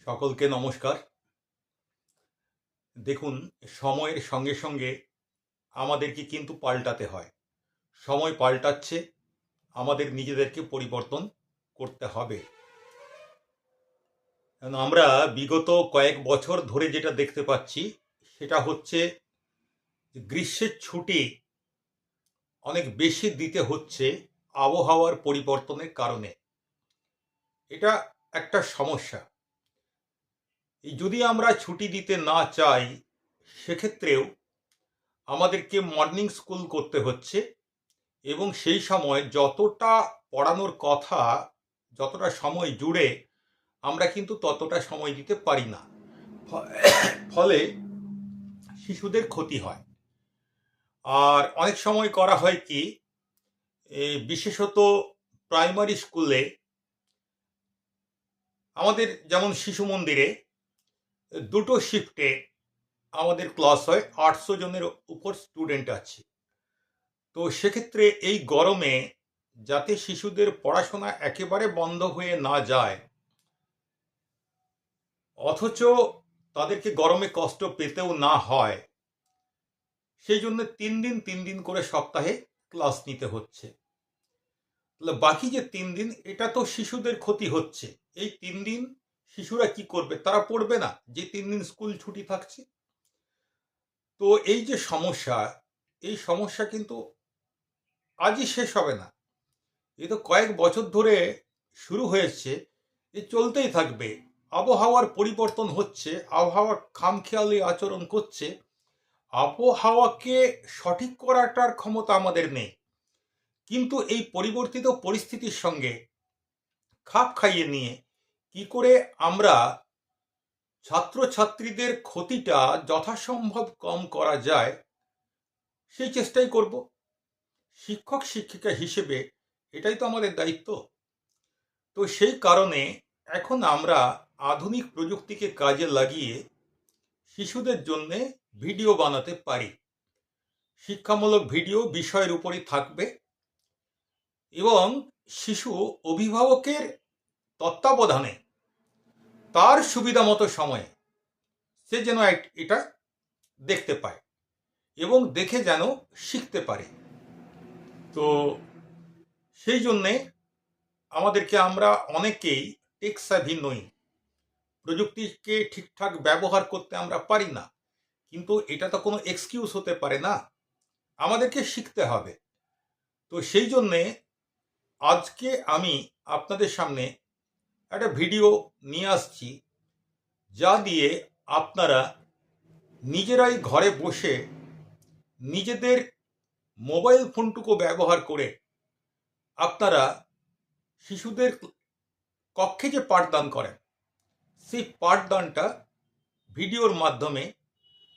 সকলকে নমস্কার। দেখুন, সময়ের সঙ্গে সঙ্গে আমাদেরকে কিন্তু পাল্টাতে হয়। সময় পাল্টাচ্ছে, আমাদের নিজেদেরকে পরিবর্তন করতে হবে। কারণ আমরা বিগত কয়েক বছর ধরে যেটা দেখতে পাচ্ছি সেটা হচ্ছে গ্রীষ্মের ছুটি অনেক বেশি দিতে হচ্ছে আবহাওয়ার পরিবর্তনের কারণে। এটা একটা সমস্যা। যদি আমরা ছুটি দিতে না চাই সেক্ষেত্রেও আমাদেরকে মর্নিং স্কুল করতে হচ্ছে এবং সেই সময় যতটা পড়ানোর কথা, যতটা সময় জুড়ে আমরা কিন্তু ততটা সময় দিতে পারি না। ফলে শিশুদের ক্ষতি হয়। আর অনেক সময় করা হয় কি, বিশেষত প্রাইমারি স্কুলে আমাদের যেমন শিশু মন্দিরে দুটো শিফটে আমাদের ক্লাস হয়, 800 জনের উপর স্টুডেন্ট আছে। তো সেক্ষেত্রে এই গরমে যাতে শিশুদের পড়াশোনা একেবারে বন্ধ হয়ে না যায়, অথচ তাদেরকে গরমে কষ্ট পেতেও না হয়, সেই জন্য 3 দিন করে সপ্তাহে ক্লাস নিতে হচ্ছে। তাহলে বাকি যে 3 দিন, এটা তো শিশুদের ক্ষতি হচ্ছে। এই 3 দিন শিশুরা কি করবে? তারা পড়বে না, যে 3 দিন স্কুল ছুটি থাকছে। তো এই যে সমস্যা, এই সমস্যা কিন্তু আজই শেষ হবে না। এ তো কয়েক বছর ধরে শুরু হয়েছে, এ চলতেই থাকবে। আবহাওয়ার পরিবর্তন হচ্ছে, আবহাওয়া খামখেয়ালি আচরণ করছে। আবহাওয়াকে সঠিক করাটার ক্ষমতা আমাদের নেই, কিন্তু এই পরিবর্তিত পরিস্থিতির সঙ্গে খাপ খাইয়ে নিয়ে কি করে আমরা ছাত্রছাত্রীদের ক্ষতিটা যথাসম্ভব কম করা যায় সেই চেষ্টাই করব। শিক্ষক শিক্ষিকা হিসেবে এটাই তো আমাদের দায়িত্ব। তো সেই কারণে এখন আমরা আধুনিক প্রযুক্তিকে কাজে লাগিয়ে শিশুদের জন্য ভিডিও বানাতে পারি। শিক্ষামূলক ভিডিও বিষয়ের উপরই থাকবে এবং শিশু অভিভাবকের তত্ত্বাবধানে তার সুবিধা মতো সময়ে সে যেন এটা দেখতে পায় এবং দেখে যেন শিখতে পারে। তো সেই জন্যে আমরা অনেকেই টেক স্যাভি নই, প্রযুক্তিকে ঠিকঠাক ব্যবহার করতে আমরা পারি না। কিন্তু এটা তো কোনো এক্সকিউজ হতে পারে না, আমাদেরকে শিখতে হবে। তো সেই জন্যে আজকে আমি আপনাদের সামনে একটা ভিডিও নিয়ে আসছি, যা দিয়ে আপনারা নিজেরাই ঘরে বসে নিজেদের মোবাইল ফোনটুকু ব্যবহার করে আপনারা শিশুদের কক্ষে যে পাঠদান করেন সেই পাঠদানটা ভিডিওর মাধ্যমে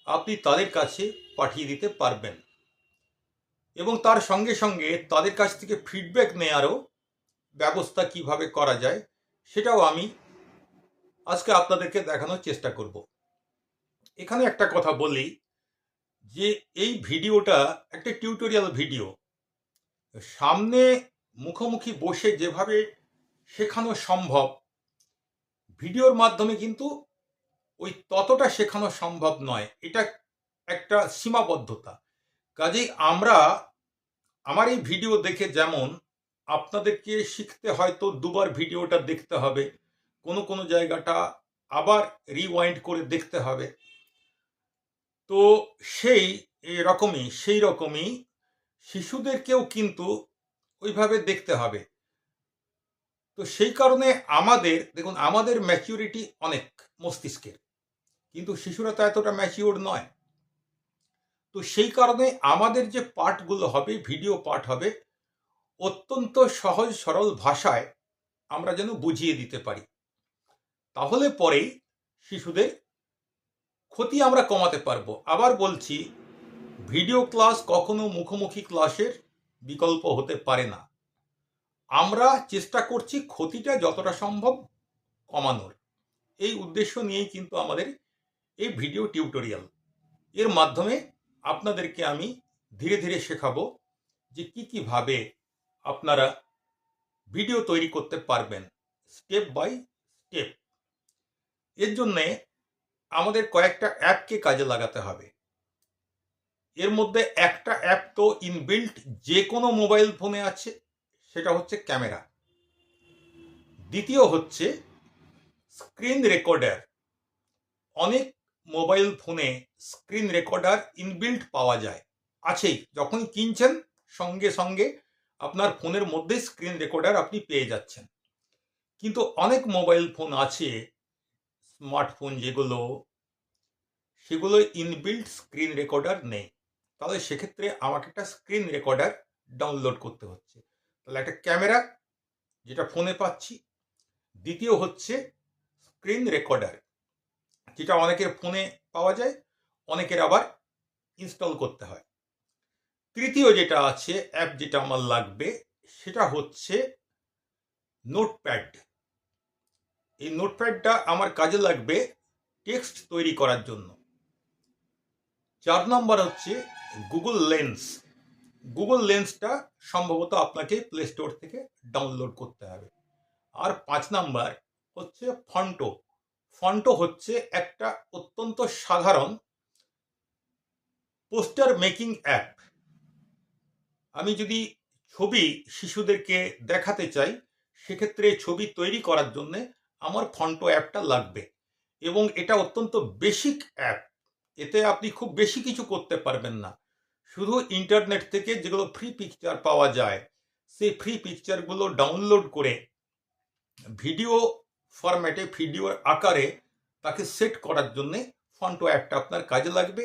আপনি তাদের কাছে পাঠিয়ে দিতে পারবেন এবং তার সঙ্গে সঙ্গে তাদের কাছ থেকে ফিডব্যাক নেওয়ারও ব্যবস্থা কিভাবে করা যায় সেটাও আমি আজকে আপনাদেরকে দেখানোর চেষ্টা করব। এখানে একটা কথা বলি যে এই ভিডিওটা একটা টিউটোরিয়াল ভিডিও। সামনে মুখোমুখি বসে যেভাবে শেখানো সম্ভব, ভিডিওর মাধ্যমে কিন্তু ওই ততটা শেখানো সম্ভব নয়। এটা একটা সীমাবদ্ধতা। কাজেই আমার এই ভিডিও দেখে যেমন আপনাদেরকে শিখতে হয়তো দুবার ভিডিওটা দেখতে হবে, কোনো কোনো জায়গাটা আবার রিওয়াইন্ড করে দেখতে হবে। তো সেই রকমই শিশুদেরকেও কিন্তু ওইভাবে দেখতে হবে। তো সেই কারণে দেখুন, আমাদের ম্যাচিউরিটি অনেক মস্তিষ্কের, কিন্তু শিশুরা তো এতটা ম্যাচিওর নয়। তো সেই কারণে আমাদের যে পাঠগুলো হবে, ভিডিও পাঠ হবে, অত্যন্ত সহজ সরল ভাষায় আমরা যেন বুঝিয়ে দিতে পারি। তাহলে পরেই শিশুদের ক্ষতি আমরা কমাতে পারবো। আবার বলছি, ভিডিও ক্লাস কখনো মুখোমুখি ক্লাসের বিকল্প হতে পারে না। আমরা চেষ্টা করছি ক্ষতিটা যতটা সম্ভব কমানোর। এই উদ্দেশ্য নিয়েই কিন্তু আমাদের এই ভিডিও টিউটোরিয়াল। এর মাধ্যমে আপনাদেরকে আমি ধীরে ধীরে শেখাবো যে কিভাবে আপনারা ভিডিও তৈরি করতে পারবেন, স্টেপ বাই স্টেপ। এর জন্যে আমাদের কয়েকটা অ্যাপকে কাজে লাগাতে হবে। এর মধ্যে একটা অ্যাপ তো ইনবিল্ট যে কোনো মোবাইল ফোনে আছে, সেটা হচ্ছে ক্যামেরা। দ্বিতীয় হচ্ছে স্ক্রিন রেকর্ডার। অনেক মোবাইল ফোনে স্ক্রিন রেকর্ডার ইনবিল্ট পাওয়া যায়, আছেই। যখন কিনছেন সঙ্গে সঙ্গে আপনার ফোনের মধ্যে স্ক্রিন রেকর্ডার আপনি পেয়ে যাচ্ছেন। কিন্তু অনেক মোবাইল ফোন আছে, স্মার্টফোন যেগুলো, সেগুলো ইনবিল্ট স্ক্রিন রেকর্ডার নেই। তাহলে সেক্ষেত্রে আমাকে একটা স্ক্রিন রেকর্ডার ডাউনলোড করতে হচ্ছে। তাহলে একটা ক্যামেরা যেটা ফোনে পাচ্ছি, দ্বিতীয় হচ্ছে স্ক্রিন রেকর্ডার যেটা অনেকের ফোনে পাওয়া যায়, অনেকের আবার ইনস্টল করতে হয়। তৃতীয় যেটা আছে অ্যাপ যেটা আমার লাগবে, সেটা হচ্ছে নোটপ্যাড। এই নোটপ্যাডটা আমার কাজে লাগবে টেক্সট তৈরি করার জন্য। 4 নম্বর হচ্ছে গুগল লেন্স। গুগল লেন্সটা সম্ভবত আপনাকে প্লে স্টোর থেকে ডাউনলোড করতে হবে। আর 5 নাম্বার হচ্ছে ফন্টো। ফন্টো হচ্ছে একটা অত্যন্ত সাধারণ পোস্টার মেকিং অ্যাপ। আমি যদি ছবি শিশুদেরকে দেখাতে চাই, সেক্ষেত্রে ছবি তৈরি করার জন্য আমার ফন্টো অ্যাপটা লাগবে, এবং এটা অত্যন্ত বেসিক অ্যাপ। এতে আপনি খুব বেশি কিছু করতে পারবেন না। শুধু ইন্টারনেট থেকে যেগুলো ফ্রি পিকচার পাওয়া যায়, সেই ফ্রি পিকচারগুলো ডাউনলোড করে ভিডিও ফরম্যাটে, ভিডিওর আকারে তাকে সেট করার জন্য ফন্টো অ্যাপটা আপনার কাজে লাগবে,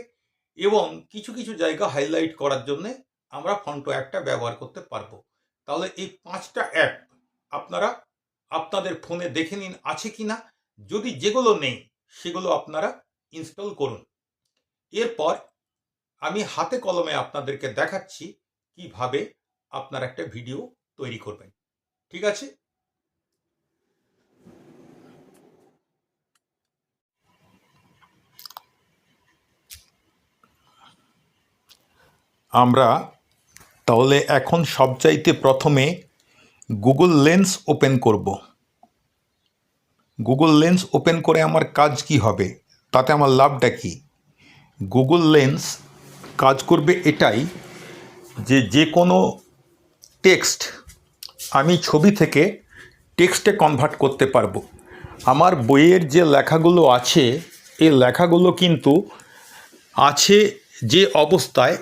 এবং কিছু কিছু জায়গা হাইলাইট করার জন্য আমরা ফন্টো অ্যাপটা ব্যবহার করতে পারবো। তাহলে এই 5টা অ্যাপ আপনারা আপনাদের ফোনে দেখে নিন আছে কিনা। যদি যেগুলো নেই সেগুলো আপনারা ইনস্টল করুন। এরপর আমি হাতে কলমে আপনাদেরকে দেখাচ্ছি কিভাবে আপনারা একটা ভিডিও তৈরি করবেন। ঠিক আছে? আমরা তাহলে এখন সবচাইতে প্রথমে গুগল লেন্স ওপেন করব। গুগল লেন্স ওপেন করে আমার কাজ কি হবে, তাতে আমার লাভটা কি? গুগল লেন্স কাজ করবে এটাই যে যে কোনো টেক্সট আমি ছবি থেকে টেক্সটে কনভার্ট করতে পারবো। আমার বইয়ের যে লেখাগুলো আছে, এই লেখাগুলো কিন্তু আছে যে অবস্থায়,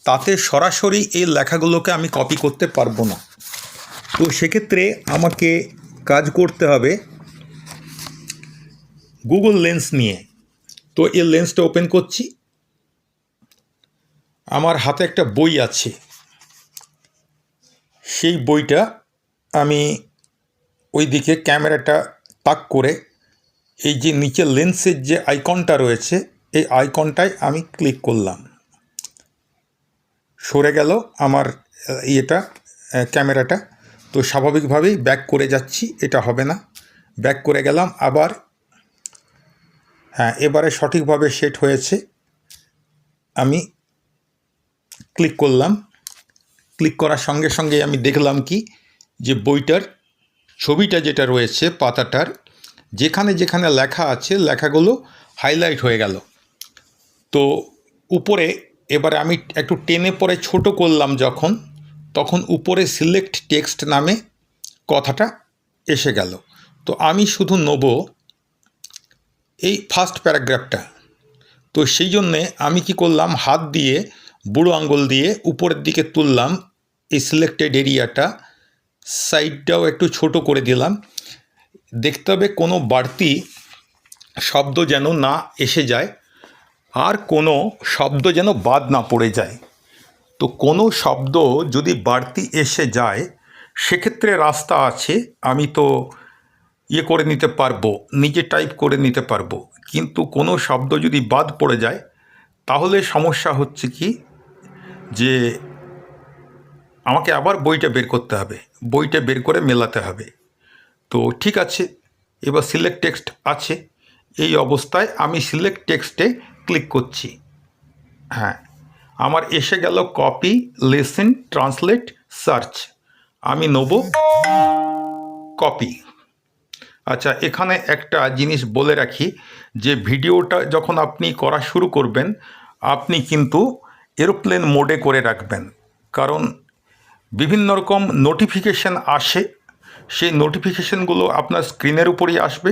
তাতে সরাসরি এই লেখাগুলোকে আমি কপি করতে পারবো না। তো সেক্ষেত্রে আমাকে কাজ করতে হবে গুগল লেন্স নিয়ে। তো এই লেন্সটা ওপেন করছি। আমার হাতে একটা বই আছে, সেই বইটা আমি ওইদিকে ক্যামেরাটা তাক করে এই যে নিচে লেন্সের যে আইকনটা রয়েছে, এই আইকনটায় আমি ক্লিক করলাম। সরে গেল আমার ইয়েটা, ক্যামেরাটা। তো স্বাভাবিকভাবেই ব্যাক করে যাচ্ছি, এটা হবে না। ব্যাক করে গেলাম আবার। হ্যাঁ, এবারে সঠিকভাবে সেট হয়েছে। আমি ক্লিক করলাম। ক্লিক করার সঙ্গে সঙ্গে আমি দেখলাম কি, যে বইটার ছবিটা যেটা রয়েছে পাতাটার, যেখানে যেখানে লেখা আছে লেখাগুলো হাইলাইট হয়ে গেল। তো উপরে এবারে আমি একটু টেনে পরে ছোট করলাম যখন, তখন উপরে সিলেক্ট টেক্সট নামে কথাটা এসে গেল। তো আমি শুধু নেব এই ফার্স্ট প্যারাগ্রাফটা। তো সেই জন্যে আমি কি করলাম, হাত দিয়ে বুড়ো আঙ্গুল দিয়ে উপরের দিকে তুললাম এই সিলেক্টেড এরিয়াটা, সাইডটাও একটু ছোট করে দিলাম। দেখতে হবে কোনো বাড়তি শব্দ যেন না এসে যায়, আর কোনো শব্দ যেন বাদ না পড়ে যায়। তো কোনো শব্দ যদি বাড়তি এসে যায়, সেক্ষেত্রে রাস্তা আছে, আমি তো ইয়ে করে নিতে পারবো, নিজে টাইপ করে নিতে পারবো। কিন্তু কোনো শব্দ যদি বাদ পড়ে যায়, তাহলে সমস্যা হচ্ছে কি, যে আমাকে আবার বইটা বের করতে হবে, বইটা বের করে মেলাতে হবে। তো ঠিক আছে, এবার সিলেক্ট টেক্সট আছে, এই অবস্থায় আমি সিলেক্ট টেক্সটে ক্লিক করছি। হ্যাঁ, আমার এসে গেল কপি, লিসেন, ট্রান্সলেট, সার্চ। আমি নেব কপি। আচ্ছা, এখানে একটা জিনিস বলে রাখি যে ভিডিওটা যখন আপনি করা শুরু করবেন, আপনি কিন্তু এরোপ্লেন মোডে করে রাখবেন। কারণ বিভিন্ন রকম নোটিফিকেশান আসে, সেই নোটিফিকেশানগুলো আপনার স্ক্রিনের উপরেই আসবে,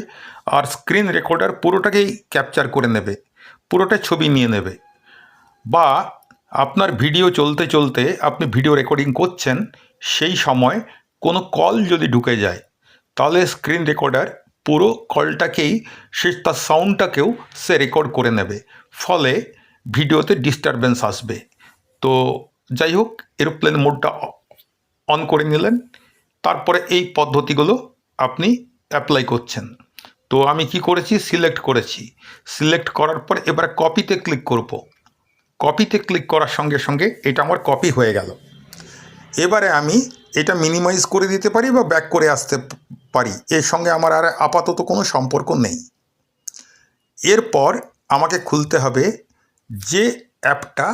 আর স্ক্রিন রেকর্ডার পুরোটাকেই ক্যাপচার করে নেবে, পুরোটা ছবি নিয়ে নেবে। বা আপনার ভিডিও চলতে চলতে আপনি ভিডিও রেকর্ডিং করছেন, সেই সময় কোনো কল যদি ঢুকে যায়, তাহলে স্ক্রিন রেকর্ডার পুরো কলটাকেই তার সাউন্ডটাকেও সে রেকর্ড করে নেবে, ফলে ভিডিওতে ডিস্টারবেন্স আসবে। তো যাই হোক, এরোপ্লেন মোডটা অন করে নিলেন, তারপরে এই পদ্ধতিগুলো আপনি অ্যাপ্লাই করছেন। তো আমি কি করেছি, সিলেক্ট করেছি, সিলেক্ট করার পর এবার কপিতে ক্লিক করব। কপিতে ক্লিক করার সঙ্গে সঙ্গে এটা আমার কপি হয়ে গেল। এবারে আমি এটা মিনিমাইজ করে দিতে পারি বা ব্যাক করে আসতে পারি, এর সঙ্গে আমার আর আপাতত কোনো সম্পর্ক নেই। এরপর আমাকে খুলতে হবে যে অ্যাপটা,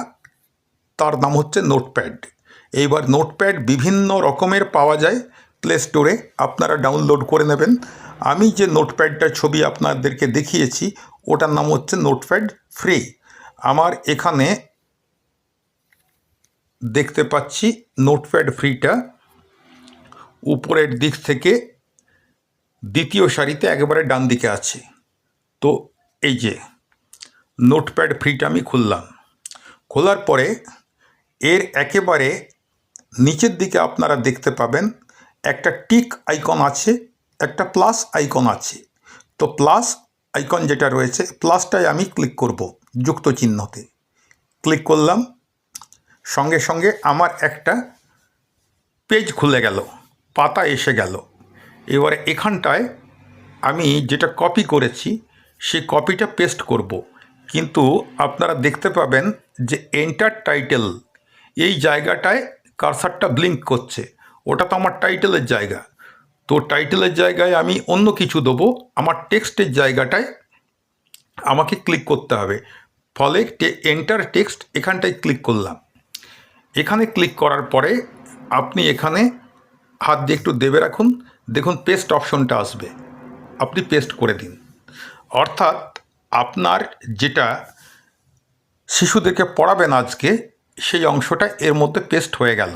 তার নাম হচ্ছে নোটপ্যাড। এইবার নোটপ্যাড বিভিন্ন রকমের পাওয়া যায় প্লে স্টোরে, আপনারা ডাউনলোড করে নেবেন। আমি যে নোটপ্যাডটার ছবি আপনাদেরকে দেখিয়েছি ওটার নাম হচ্ছে নোটপ্যাড ফ্রি। আমার এখানে দেখতে পাচ্ছি নোটপ্যাড ফ্রিটা উপরের দিক থেকে দ্বিতীয় সারিতে একেবারে ডান দিকে আছে। তো এই যে নোটপ্যাড ফ্রিটা আমি খুললাম। খোলার পরে এর একেবারে নিচের দিকে আপনারা দেখতে পাবেন একটা টিক আইকন আছে, একটা প্লাস আইকন আছে। তো প্লাস আইকন যেটা রয়েছে, প্লাসটায় আমি ক্লিক করব, যুক্ত চিহ্নতে ক্লিক করলাম। সঙ্গে সঙ্গে আমার একটা পেজ খুলে গেল, পাতা এসে গেল। এবারে এখানটায় আমি যেটা কপি করেছি সেই কপিটা পেস্ট করব, কিন্তু আপনারা দেখতে পাবেন যে এন্টার টাইটেল এই জায়গাটায় কারসারটা ব্লিঙ্ক করছে, ওটা তো আমার টাইটেলের জায়গা। তো টাইটেলের জায়গায় আমি অন্য কিছু দেবো, আমার টেক্সটের জায়গাটায় আমাকে ক্লিক করতে হবে। ফলে এন্টার টেক্সট এখানটায় ক্লিক করলাম। এখানে ক্লিক করার পরে আপনি এখানে হাত দিয়ে একটু দেবে রাখুন, দেখুন পেস্ট অপশনটা আসবে, আপনি পেস্ট করে দিন। অর্থাৎ আপনার যেটা শিশুদেরকে পড়াবেন আজকে, সেই অংশটা এর মধ্যে পেস্ট হয়ে গেল।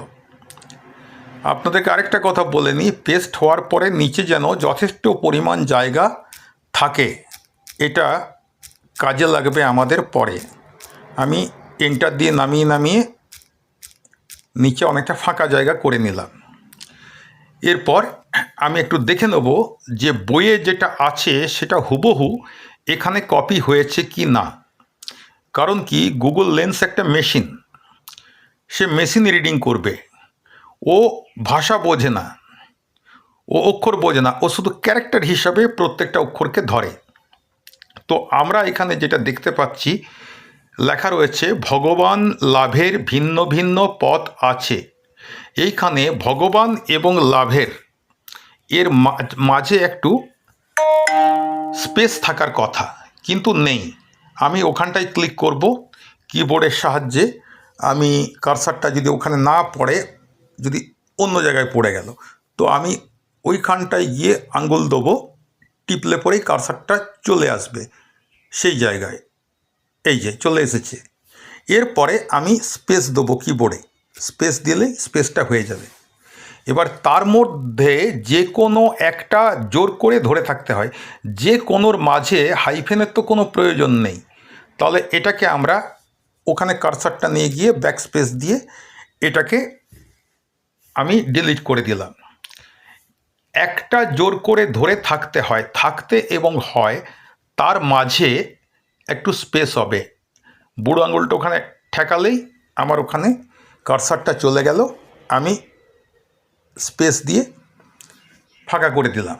আপনাদেরকে আরেকটা কথা বলে নিই, পেস্ট হওয়ার পরে নিচে যেন যথেষ্ট পরিমাণ জায়গা থাকে, এটা কাজে লাগবে আমাদের পরে। আমি এন্টার দিয়ে নামিয়ে নামিয়ে নিচে অনেকটা ফাঁকা জায়গা করে নিলাম। এরপর আমি একটু দেখে নেব যে বইয়ে যেটা আছে সেটা হুবহু এখানে কপি হয়েছে কি না। কারণ কি, গুগল লেন্স একটা মেশিন, সে মেশিন রিডিং করবে, ও ভাষা বোঝে না, ও অক্ষর বোঝে না, ও শুধু ক্যারেক্টার হিসাবে প্রত্যেকটা অক্ষরকে ধরে। তো আমরা এখানে যেটা দেখতে পাচ্ছি লেখা রয়েছে ভগবান লাভের ভিন্ন ভিন্ন পথ আছে। এইখানে ভগবান এবং লাভের এর মাঝে একটু স্পেস থাকার কথা, কিন্তু নেই। আমি ওখানটায় ক্লিক করব কিবোর্ডের সাহায্যে। আমি কারসারটা যদি ওখানে না পড়ে, যদি অন্য জায়গায় পড়ে গেল, তো আমি ওইখানটায় গিয়ে আঙ্গুল দেবো, টিপলে পরেই কারসারটা চলে আসবে সেই জায়গায়। এই যে চলে এসেছে। এরপরে আমি স্পেস দেবো কিবোর্ডে, স্পেস দিলেই স্পেসটা হয়ে যাবে। এবার তার মধ্যে যে কোনো একটা জোর করে ধরে থাকতে হয়, যে কোনোর মাঝে হাইফেনের তো কোনো প্রয়োজন নেই। তাহলে এটাকে আমরা ওখানে কারসারটা নিয়ে গিয়ে ব্যাক স্পেস দিয়ে এটাকে আমি ডিলিট করে দিলাম। একটা জোর করে ধরে থাকতে হয়, থাকতে এবং হয় তার মাঝে একটু স্পেস হবে। বুড়ো আঙুলটা ওখানে ঠেকালেই আমার ওখানে কারসারটা চলে গেল, আমি স্পেস দিয়ে ফাঁকা করে দিলাম।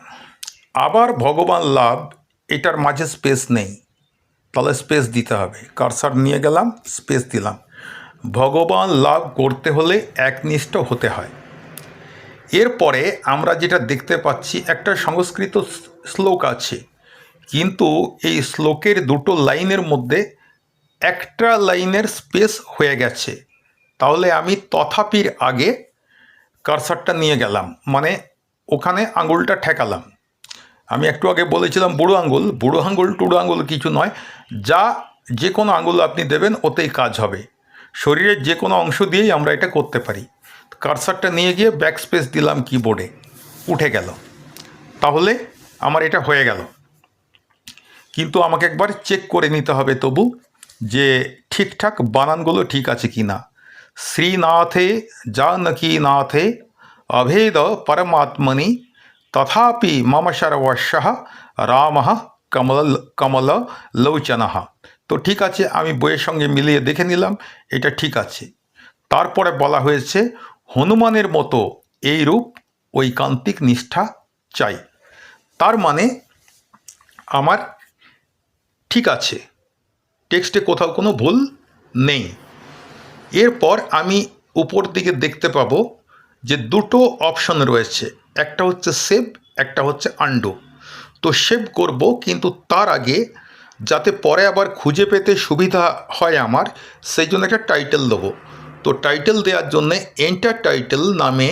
আবার ভগবান লাভ, এটার মাঝে স্পেস নেই, তাহলে স্পেস দিতে হবে। কারসার নিয়ে গেলাম, স্পেস দিলাম। ভগবান লাভ করতে হলে একনিষ্ঠ হতে হয়। এরপরে আমরা যেটা দেখতে পাচ্ছি একটা সংস্কৃত শ্লোক আছে, কিন্তু এই শ্লোকের দুটো লাইনের মধ্যে একটা লাইনের স্পেস হয়ে গেছে। তাহলে আমি তথাপির আগে কারসারটা নিয়ে গেলাম, মানে ওখানে আঙুলটা ঠেকালাম। আমি একটু আগে বলেছিলাম বুড়ো আঙুল টুড়ো আঙুল কিছু নয়, যে কোনো আঙুল আপনি দেবেন ওতেই কাজ হবে। শরীরের যে কোনো অংশ দিয়েই আমরা এটা করতে পারি। কার্সারটা নিয়ে গিয়ে ব্যাক স্পেস দিলাম কিবোর্ডে, উঠে গেল, তাহলে আমার এটা হয়ে গেল। কিন্তু আমাকে একবার চেক করে নিতে হবে তবু যে ঠিকঠাক বানানগুলো ঠিক আছে কি না। শ্রীনাথে জানকীনাথে অভেদ পরমাত্মনি তথাপি মম সর্বস্বঃ রামঃ কমল লোচনঃ। তো ঠিক আছে, আমি বইয়ের সঙ্গে মিলিয়ে দেখে নিলাম এটা ঠিক আছে। তারপরে বলা হয়েছে হনুমানের মতো এই রূপ ঐকান্তিক নিষ্ঠা চাই। তার মানে আমার ঠিক আছে, টেক্সটে কোথাও কোনো ভুল নেই। এরপর আমি উপর দিকে দেখতে পাবো যে দুটো অপশন রয়েছে, একটা হচ্ছে সেভ, একটা হচ্ছে আন্ডু। তো সেভ করব, কিন্তু তার আগে যাতে পরে আবার খুঁজে পেতে সুবিধা হয় আমার, সেই জন্য একটা টাইটেল দেবো। তো টাইটেল দেওয়ার জন্যে এন্টার টাইটেল নামে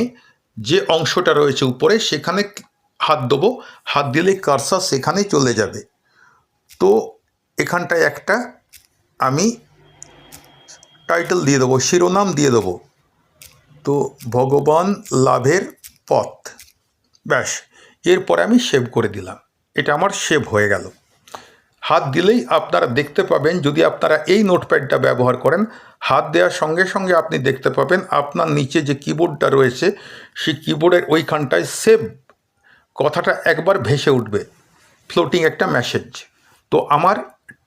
যে অংশটা রয়েছে উপরে সেখানে হাত দেবো। হাত দিলে কার্সার সেখানেই চলে যাবে। তো এখানটায় একটা আমি টাইটেল দিয়ে দেবো, শিরোনাম দিয়ে দেবো, তো ভগবান লাভের পথ। ব্যাস, এরপরে আমি সেভ করে দিলাম। এটা আমার সেভ হয়ে গেল। হাত দিলেই আপনারা দেখতে পাবেন, যদি আপনারা এই নোটপ্যাডটা ব্যবহার করেন, হাত দেওয়ার সঙ্গে সঙ্গে আপনি দেখতে পাবেন আপনার নিচে যে কিবোর্ডটা রয়েছে সেই কিবোর্ডের ওইখানটায় সেভ কথাটা একবার ভেসে উঠবে, ফ্লোটিং একটা মেসেজ। তো আমার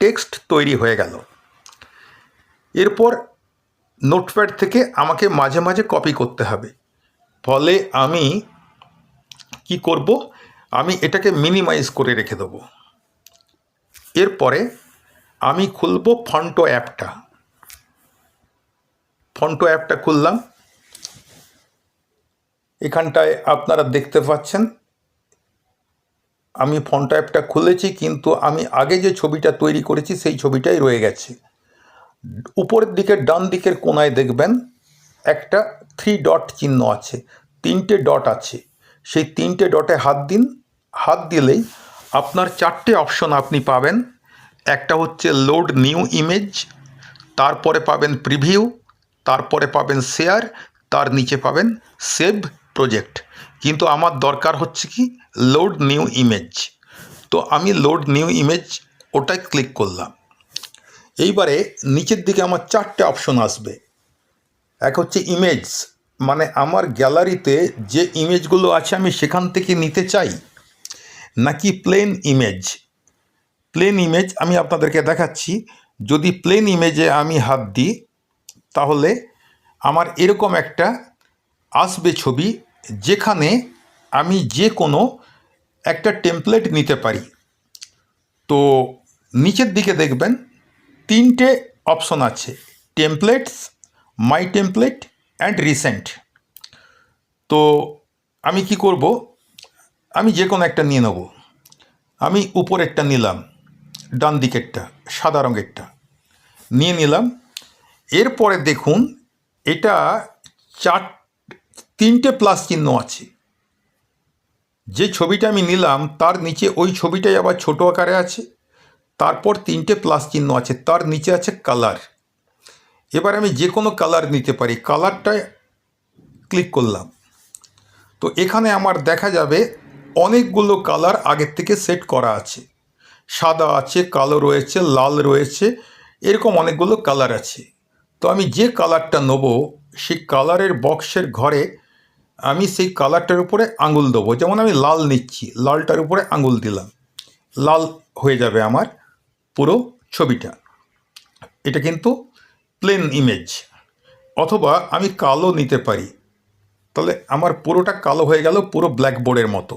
টেক্সট তৈরি হয়ে গেল। এরপর নোটপ্যাড থেকে আমাকে মাঝে মাঝে কপি করতে হবে। ফলে আমি কি করব, আমি এটাকে মিনিমাইজ করে রেখে দেবো। এরপরে আমি খুলব ফন্টো অ্যাপটা খুললাম। এখানটায় আপনারা দেখতে পাচ্ছেন আমি ফন্টো অ্যাপটা খুলেছি, কিন্তু আমি আগে যে ছবিটা তৈরি করেছি সেই ছবিটাই রয়ে গেছে। উপরের দিকে ডান দিকের কোনায় দেখবেন একটা 3 ডট চিহ্ন আছে, 3টে ডট আছে। সেই 3টে ডটে হাত দিন। হাত দিলেই আপনার 4টে অপশন আপনি পাবেন। একটা হচ্ছে লোড নিউ ইমেজ, তারপরে পাবেন প্রিভিউ, তারপরে পাবেন শেয়ার, তার নিচে পাবেন সেভ প্রজেক্ট। কিন্তু আমার দরকার হচ্ছে কি লোড নিউ ইমেজ। তো আমি লোড নিউ ইমেজ ওটাই ক্লিক করলাম। এইবারে নিচের দিকে আমার 4টে অপশন আসবে। এক হচ্ছে ইমেজ, মানে আমার গ্যালারিতে যে ইমেজগুলো আছে আমি সেখান থেকে নিতে চাই, নাকি প্লেন ইমেজ। আমি আপনাদেরকে দেখাচ্ছি। যদি প্লেন ইমেজে আমি হাত দিই তাহলে আমার এরকম একটা আসবে ছবি, যেখানে আমি যে কোনো একটা টেমপ্লেট নিতে পারি। তো নিচের দিকে দেখবেন 3টে অপশন আছে, templates, my template and recent. তো আমি কি করব, আমি যে কোনো একটা নিয়ে নেব। আমি উপরেরটা নিলাম, ডান দিকেরটা সাদা রঙেরটা নিয়ে নিলাম। এরপরে দেখুন এটা 3টে প্লাস চিহ্ন আছে। যে ছবিটা আমি নিলাম তার নিচে ওই ছবিটাই আবার ছোট আকারে আছে, তারপর 3টে প্লাস চিহ্ন আছে, তার নিচে আছে কালার। এবার আমি যে কোনো কালার নিতে পারি, কালারটায় ক্লিক করলাম। তো এখানে আমার দেখা যাবে অনেকগুলো কালার আগের থেকে সেট করা আছে। সাদা আছে, কালো রয়েছে, লাল রয়েছে, এরকম অনেকগুলো কালার আছে। তো আমি যে কালারটা নেব সেই কালারের বক্সের ঘরে আমি সেই কালারটার উপরে আঙুল দেবো। যেমন আমি লাল নিচ্ছি, লালটার উপরে আঙুল দিলাম, লাল হয়ে যাবে আমার পুরো ছবিটা। এটা কিন্তু প্লেন ইমেজ। অথবা আমি কালো নিতে পারি, তাহলে আমার পুরোটা কালো হয়ে গেল, পুরো ব্ল্যাকবোর্ডের মতো।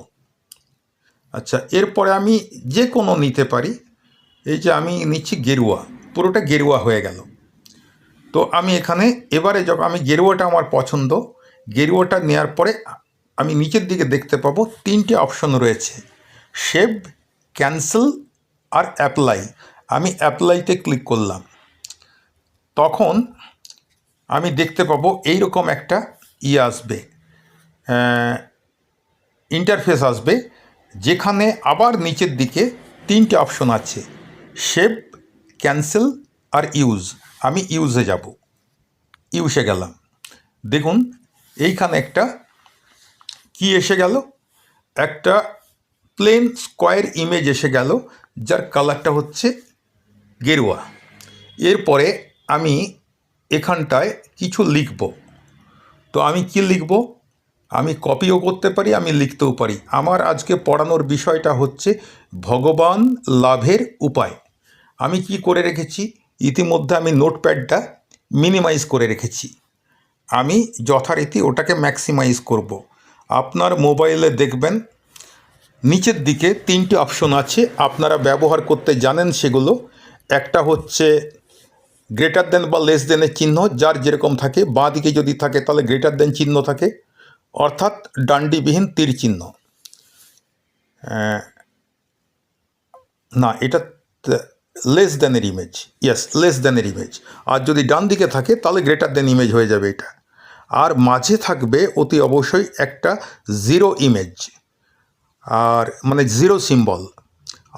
আচ্ছা, এরপরে আমি যে কোনো নিতে পারি। এই যে আমি নিচ্ছি গেরুয়া, পুরোটা গেরুয়া হয়ে গেল। তো আমি এখানে এবারে যখন আমি গেরুয়াটা আমার পছন্দ, গেরুয়াটা নেওয়ার পরে আমি নিচের দিকে দেখতে পাবো 3টে অপশন রয়েছে, সেভ, ক্যান্সেল আর অ্যাপ্লাই। আমি অ্যাপ্লাইতে ক্লিক করলাম। তখন আমি দেখতে পাবো এইরকম একটা আসবে, ইন্টারফেস আসবে, যেখানে আবার নিচের দিকে 3টে অপশন আছে, সেভ, ক্যান্সেল আর ইউজ। আমি ইউজে যাব, ইউজে গেলাম। দেখুন এইখানে একটা কি এসে গেল, একটা প্লেন স্কোয়ার ইমেজ এসে গেল, যার কালারটা হচ্ছে গেরুয়া। এরপরে আমি এখানটায় কিছু লিখব। তো আমি কি লিখব? আমি কপিও করতে পারি, আমি লিখতেও পারি। আমার আজকে পড়ানোর বিষয়টা হচ্ছে ভগবান লাভের উপায়। আমি কি করে রেখেছি, ইতিমধ্যে আমি নোটপ্যাডটা মিনিমাইজ করে রেখেছি। আমি যথারীতি ওটাকে ম্যাক্সিমাইজ করব। আপনার মোবাইলে দেখবেন নিচের দিকে 3টে অপশন আছে, আপনারা ব্যবহার করতে জানেন সেগুলো। একটা হচ্ছে গ্রেটার দেন বা লেস দেনের চিহ্ন, যার যেরকম থাকে। বাঁ দিকে যদি থাকে তাহলে গ্রেটার দেন চিহ্ন থাকে, অর্থাৎ ডান্ডিবিহীন তীর চিহ্ন। না, এটা লেস দেনের ইমেজ, ইয়েস, লেস দেনের ইমেজ। আর যদি ডান দিকে থাকে তাহলে গ্রেটার দেন ইমেজ হয়ে যাবে এটা। আর মাঝে থাকবে অতি অবশ্যই একটা জিরো ইমেজ, আর মানে জিরো সিম্বল।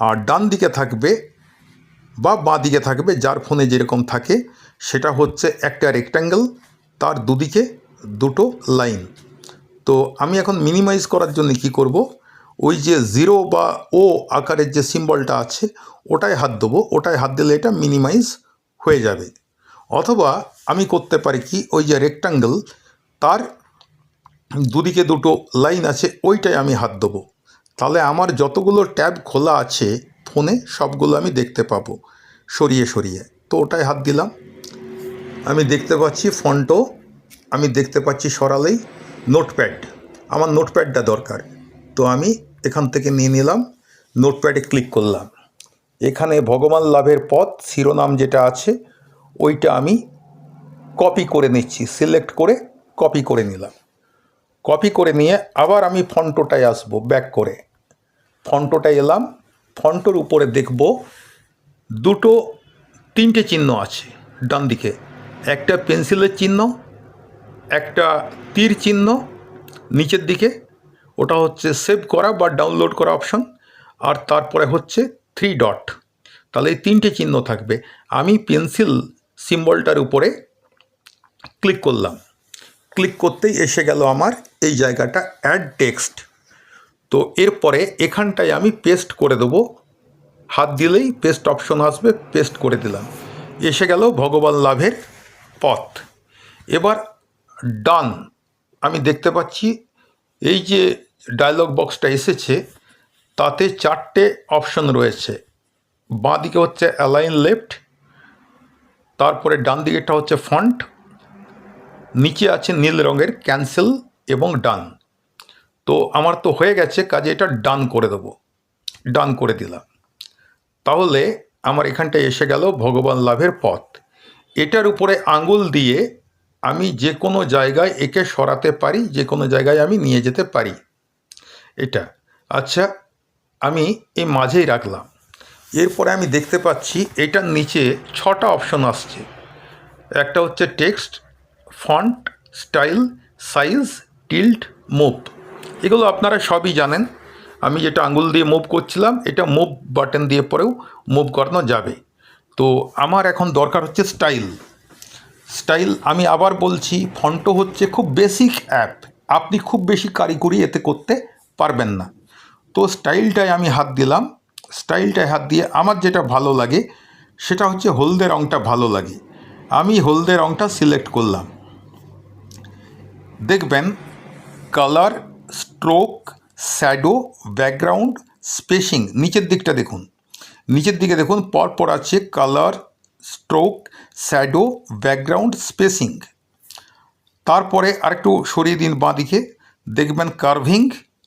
আর ডান দিকে থাকবে বা বাঁ দিকে থাকবে, যার ফোনে যেরকম থাকে, সেটা হচ্ছে একটা রেক্ট্যাঙ্গেল, তার দুদিকে দুটো লাইন। তো আমি এখন মিনিমাইজ করার জন্য কি করব, ওই যে জিরো বা ও আকারের যে সিম্বলটা আছে ওটায় হাত দেবো। ওটায় হাত দিলে এটা মিনিমাইজ হয়ে যাবে। অথবা আমি করতে পারি কি, ওই যে রেক্ট্যাঙ্গেল তার দুদিকে দুটো লাইন আছে ওইটায় আমি হাত দেবো। তাহলে আমার যতগুলো ট্যাব খোলা আছে ফোনে সবগুলো আমি দেখতে পাবো সরিয়ে সরিয়ে। তো ওটায় হাত দিলাম, আমি দেখতে পাচ্ছি ফন্টও আমি দেখতে পাচ্ছি সরালেই। নোটপ্যাড, আমার নোটপ্যাডটা দরকার, তো আমি এখান থেকে নিয়ে নিলাম, নোটপ্যাডে ক্লিক করলাম। এখানে ভগবান লাভের পথ শিরোনাম যেটা আছে ওইটা আমি কপি করে নিচ্ছি, সিলেক্ট করে কপি করে নিলাম। কপি করে নিয়ে আবার আমি ফন্টোটায় আসবো, ব্যাক করে ফন্টোটায় এলাম। ফন্টোর উপরে দেখব তিনটে চিহ্ন আছে ডান দিকে, একটা পেন্সিলের চিহ্ন, একটা তীর চিহ্ন নিচের দিকে, ওটা হচ্ছে সেভ করা বা ডাউনলোড করা অপশন, আর তারপরে হচ্ছে 3 ডট। তাহলে এই 3টে চিহ্ন থাকবে। আমি পেন্সিল সিম্বলটার উপরে ক্লিক করলাম, ক্লিক করতেই এসে গেল আমার এই জায়গাটা অ্যাড টেক্সট। তো এরপরে এখানটায় আমি পেস্ট করে দেবো, হাত দিলেই পেস্ট অপশন আসবে, পেস্ট করে দিলাম। এসে গেল ভগবান লাভের পথ। এবার ডান, আমি দেখতে পাচ্ছি এই যে ডায়লগ বক্সটা এসেছে তাতে 4টে অপশন রয়েছে। বাঁ দিকে হচ্ছে অ্যালাইন লেফট, তারপরে ডান দিকেটা হচ্ছে ফন্ট, নিচে আছে নীল রঙের ক্যান্সেল এবং ডান। তো আমার তো হয়ে গেছে, কাজে এটা ডান করে দেবো, ডান করে দিলাম। তাহলে আমার এখানটায় এসে গেল ভগবান লাভের পথ। এটার উপরে আঙুল দিয়ে আমি যে কোনো জায়গায় একে সরাতে পারি, যে কোনো জায়গায় আমি নিয়ে যেতে পারি এটা। আচ্ছা, আমি এই মাঝেই রাখলাম। এরপরে আমি দেখতে পাচ্ছি এটার নিচে 6টা অপশন আসছে। একটা হচ্ছে text, font, style, size, tilt, move. এগুলো আপনারা সবই জানেন। আমি যেটা আঙুল দিয়ে মুভ করছিলাম এটা মুভ বাটন দিয়ে পরেও মুভ করানো যাবে। তো আমার এখন দরকার হচ্ছে স্টাইল। স্টাইল আমি আবার বলছি, ফন্টো হচ্ছে খুব বেসিক অ্যাপ, আপনি খুব বেশি কারিগরি এতে করতে পারবেন না। তো স্টাইলটায় আমি হাত দিলাম। স্টাইলটায় হাত দিয়ে আমার যেটা ভালো লাগে সেটা হচ্ছে হলদে রঙটা ভালো লাগে, আমি হলদে রঙটা সিলেক্ট করলাম। দেখবেন colour, stroke, shadow, background, spacing, নিচের দিকটা দেখুন, নিচের দিকে দেখুন পরপর আছে colour, stroke, shadow, background, spacing. তারপরে আরেকটু সরিয়ে দিন বাঁ দিকে, দেখবেন কার্ভিং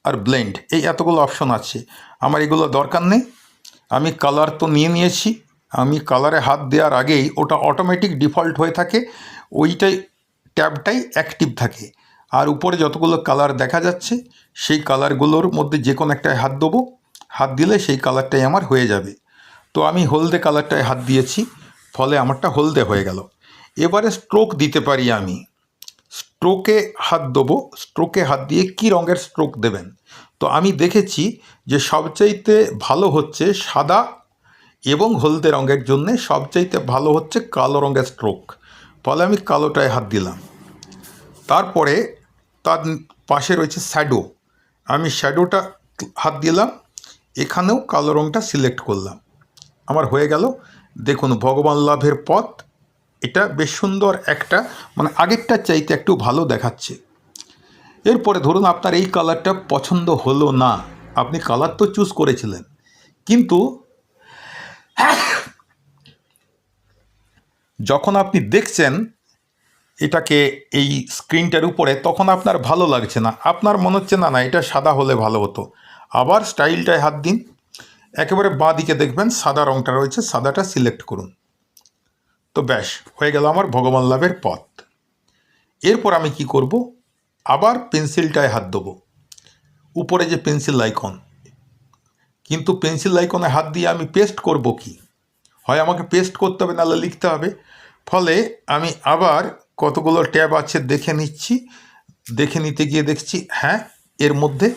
আর ব্লেন্ড, এই এতগুলো অপশন আছে। আমার এগুলো দরকার নেই, আমি কালার তো নিয়ে নিয়েছি। আমি কালারে হাত দেওয়ার আগেই ওটা অটোমেটিক ডিফল্ট হয়ে থাকে, ওইটাই ট্যাবটাই অ্যাক্টিভ থাকে। আর উপরে যতগুলো কালার দেখা যাচ্ছে সেই কালারগুলোর মধ্যে যে কোনো একটায় হাত দেবো, হাত দিলে সেই কালারটাই আমার হয়ে যাবে। তো আমি হলদে কালারটায় হাত দিয়েছি, ফলে আমারটা হলদে হয়ে গেল। এবারে স্ট্রোক দিতে পারি আমি, স্ট্রোকে হাত দেবো। স্ট্রোকে হাত দিয়ে কী রঙের স্ট্রোক দেবেন, তো আমি দেখেছি যে সবচাইতে ভালো হচ্ছে সাদা এবং হলদে রঙের জন্য সবচাইতে ভালো হচ্ছে কালো রঙের স্ট্রোক। ফলে আমি কালোটায় হাত দিলাম। তারপরে তার পাশে রয়েছে শ্যাডো, আমি শ্যাডোটা হাত দিলাম, এখানেও কালো রঙটা সিলেক্ট করলাম। আমার হয়ে গেল। দেখুন ভগবান লাভের পথ, এটা বেশ সুন্দর একটা, মানে আগেরটার চাইতে একটু ভালো দেখাচ্ছে। এরপরে ধরুন আপনার এই কালারটা পছন্দ হলো না, আপনি কালার তো চুজ করেছিলেন, কিন্তু যখন আপনি দেখছেন এটাকে এই স্ক্রিনটার উপরে, তখন আপনার ভালো লাগছে না, আপনার মনে হচ্ছে না না এটা সাদা হলে ভালো হতো। আবার স্টাইলটায় হাত দিন, একেবারে বাঁ দিকে দেখবেন সাদা রঙটা রয়েছে, সাদাটা সিলেক্ট করুন। তো ব্যাস হয়ে গেল আমার ভগবান লাভের পথ। এরপর আমি কি করব, আবার পেন্সিলটায় হাত দেবো, উপরে যে পেন্সিল আইকন, কিন্তু পেন্সিল আইকনে হাত দিয়ে আমি পেস্ট করব কি, হয় আমাকে পেস্ট করতে হবে নাহলে লিখতে হবে। ফলে আমি আবার কতগুলো ট্যাব আছে দেখে নিচ্ছি, দেখে নিতে গিয়ে দেখছি হ্যাঁ এর মধ্যে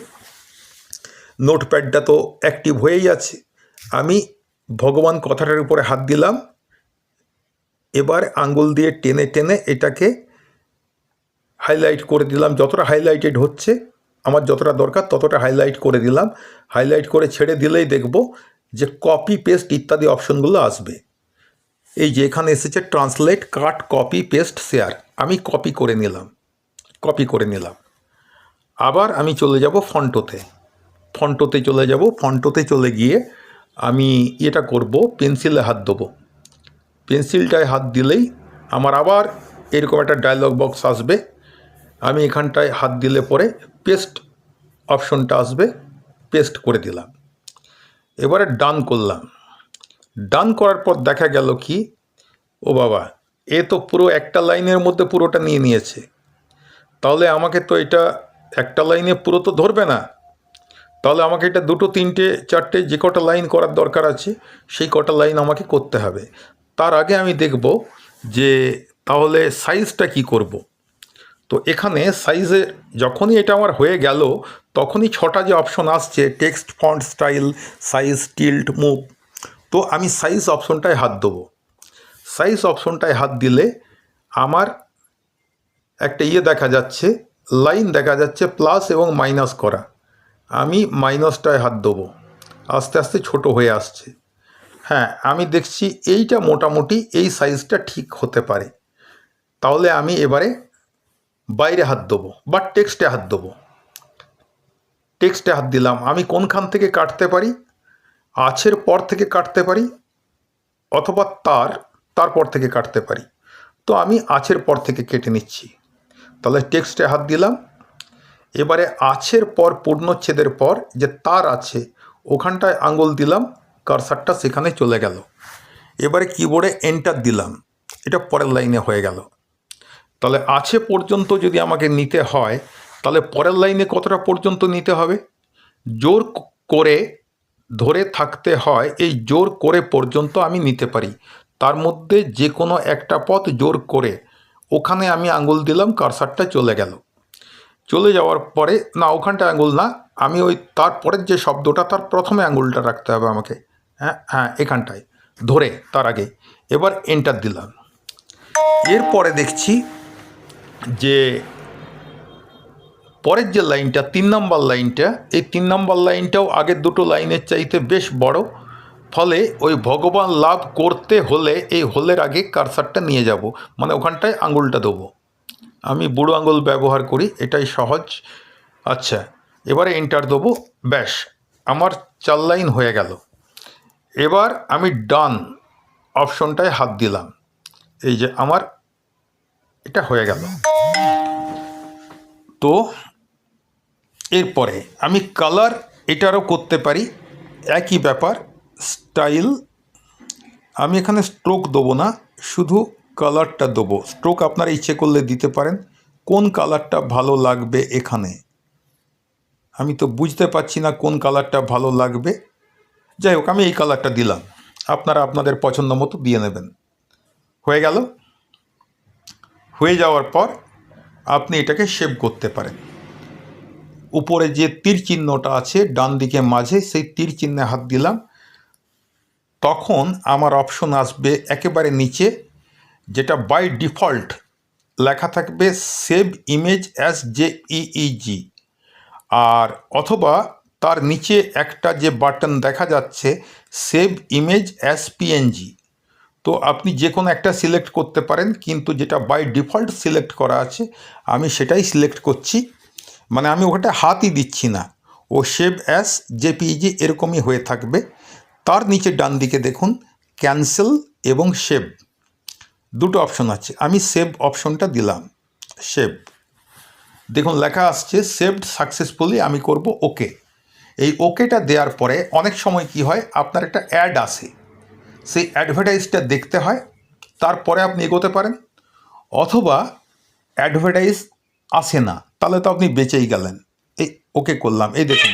নোটপ্যাডটা তো অ্যাক্টিভ হয়েই আছে। আমি ভগবান কথাটার উপরে হাত দিলাম, এবার আঙ্গুল দিয়ে টেনে টেনে এটাকে হাইলাইট করে দিলাম, যতটা হাইলাইটেড হচ্ছে আমার যতটা দরকার ততটা হাইলাইট করে দিলাম। হাইলাইট করে ছেড়ে দিলেই দেখব যে কপি পেস্ট ইত্যাদি অপশনগুলো আসবে। এই যে এখানে এসেছে ট্রান্সলেট, কাট, কপি, পেস্ট, শেয়ার, আমি কপি করে নিলাম। আবার আমি চলে যাব ফন্টোতে চলে গিয়ে আমি এটা করব, পেন্সিলে হাত দেবো। পেন্সিলটায় হাত দিলেই আমার আবার এরকম একটা ডায়লগ বক্স আসবে। আমি এখানটায় হাত দিলে পরে পেস্ট অপশনটা আসবে, পেস্ট করে দিলাম। এবারে ডান করলাম। ডান করার পর দেখা গেল কি, ও বাবা এ তো পুরো একটা লাইনের মধ্যে পুরোটা নিয়ে নিয়েছে। তাহলে আমাকে তো এটা একটা লাইনে পুরো তো ধরবে না, তাহলে আমাকে এটা দুটো তিনটে চারটে যে কটা লাইন করার দরকার আছে সেই কটা লাইন আমাকে করতে হবে। তার আগে আমি দেখব যে তাহলে সাইজটা কি করব। তো এখানে সাইজে যখনই এটা আমার হয়ে গেল তখনই ছটা যে অপশন আসছে, text, font, style, size, tilt, move, তো আমি সাইজ অপশনটায় হাত দেবো। সাইজ অপশনটায় হাত দিলে আমার একটা দেখা যাচ্ছে, লাইন দেখা যাচ্ছে প্লাস এবং মাইনাস করা। আমি মাইনাসটায় হাত দেবো, আস্তে আস্তে ছোট হয়ে আসছে। হ্যাঁ আমি দেখছি এইটা মোটামুটি এই সাইজটা ঠিক হতে পারে। তাহলে আমি এবারে বাইরে হাত দেবো বা টেক্সটে হাত দেবো। টেক্সটে হাত দিলাম, আমি কোনখান থেকে কাটতে পারি, আছের পর থেকে কাটতে পারি অথবা তারপর থেকে কাটতে পারি। তো আমি আছের পর থেকে কেটে নিচ্ছি। তাহলে টেক্সটে হাত দিলাম, এবারে আছের পর পূর্ণচ্ছেদের পর যে তার আছে ওখানটায় আঙুল দিলাম, কারসারটা সেখানে চলে গেল। এবারে কিবোর্ডে এন্টার দিলাম, এটা পরের লাইনে হয়ে গেল। তাহলে আছে পর্যন্ত যদি আমাকে নিতে হয় তাহলে পরের লাইনে কতটা পর্যন্ত নিতে হবে, জোর করে ধরে থাকতে হয়, এই জোর করে পর্যন্ত আমি নিতে পারি। তার মধ্যে যে কোনো একটা পথ জোর করে ওখানে আমি আঙুল দিলাম, কারসারটা চলে গেল। চলে যাওয়ার পরে না ওখানটায় আঙুল না, আমি ওই তারপরের যে শব্দটা তার প্রথমে আঙুলটা রাখতে হবে আমাকে, হ্যাঁ এখানটায় ধরে তার আগে। এবার এন্টার দিলাম। এরপরে দেখছি যে পরের যে লাইনটা 3 নম্বর লাইনটা, এই 3 নম্বর লাইনটাও আগের দুটো লাইনের চাইতে বেশ বড়। ফলে ওই ভগবান লাভ করতে হলে এই হোলের আগে কারসারটা নিয়ে যাব, মানে ওখানটায় আঙুলটা দেবো। আমি বুড়ো আঙুল ব্যবহার করি, এটাই সহজ। আচ্ছা এবারে এন্টার দেবো, ব্যাস আমার 4 লাইন হয়ে গেল। এবার আমি ডান অপশনটায় হাত দিলাম, এই যে আমার এটা হয়ে গেল। তো এরপরে আমি কালার এটারও করতে পারি, একই ব্যাপার। স্টাইল, আমি এখানে স্ট্রোক দেবো না, শুধু কালারটা দেবো। স্ট্রোক আপনারা ইচ্ছে করলে দিতে পারেন, কোন কালারটা ভালো লাগবে এখানে আমি তো বুঝতে পারছি না কোন কালারটা ভালো লাগবে। যাই হোক আমি এই কালারটা দিলাম, আপনারা আপনাদের পছন্দ মতো দিয়ে নেবেন। হয়ে গেল। হয়ে যাওয়ার পর আপনি এটাকে সেভ করতে পারেন। উপরে যে তীর চিহ্নটা আছে ডান দিকে মাঝে, সেই তীর চিহ্নে হাত দিলাম। তখন আমার অপশন আসবে একেবারে নিচে, যেটা বাই ডিফল্ট লেখা থাকবে সেভ ইমেজ অ্যাজ জেইইজি, আর অথবা তার নিচে একটা যে বাটন দেখা যাচ্ছে সেভ ইমেজ অ্যাজ পিএনজি। তো আপনি যে কোনো একটা সিলেক্ট করতে পারেন, কিন্তু যেটা বাই ডিফল্ট সিলেক্ট করা আছে আমি সেটাই সিলেক্ট করছি। মানে আমি ওটা হাতই দিচ্ছি না, ও সেভ অ্যাজ জেপিইজি এরকমই হয়ে থাকবে। তার নিচে ডান দিকে দেখুন ক্যান্সেল এবং সেভ দুটো অপশন আছে, আমি সেভ অপশনটা দিলাম। সেভ, দেখুন লেখা আসছে সেভড সাকসেসফুলি, আমি করব ওকে। এই ওকেটা দেওয়ার পরে অনেক সময় কি হয়, আপনার একটা অ্যাড আসে, সেই অ্যাডভার্টাইজটা দেখতে হয়, তারপরে আপনি এগোতে পারেন। অথবা অ্যাডভার্টাইজ আসে না, তাহলে তো আপনি বেঁচেই গেলেন। এই ওকে করলাম, এই দেখুন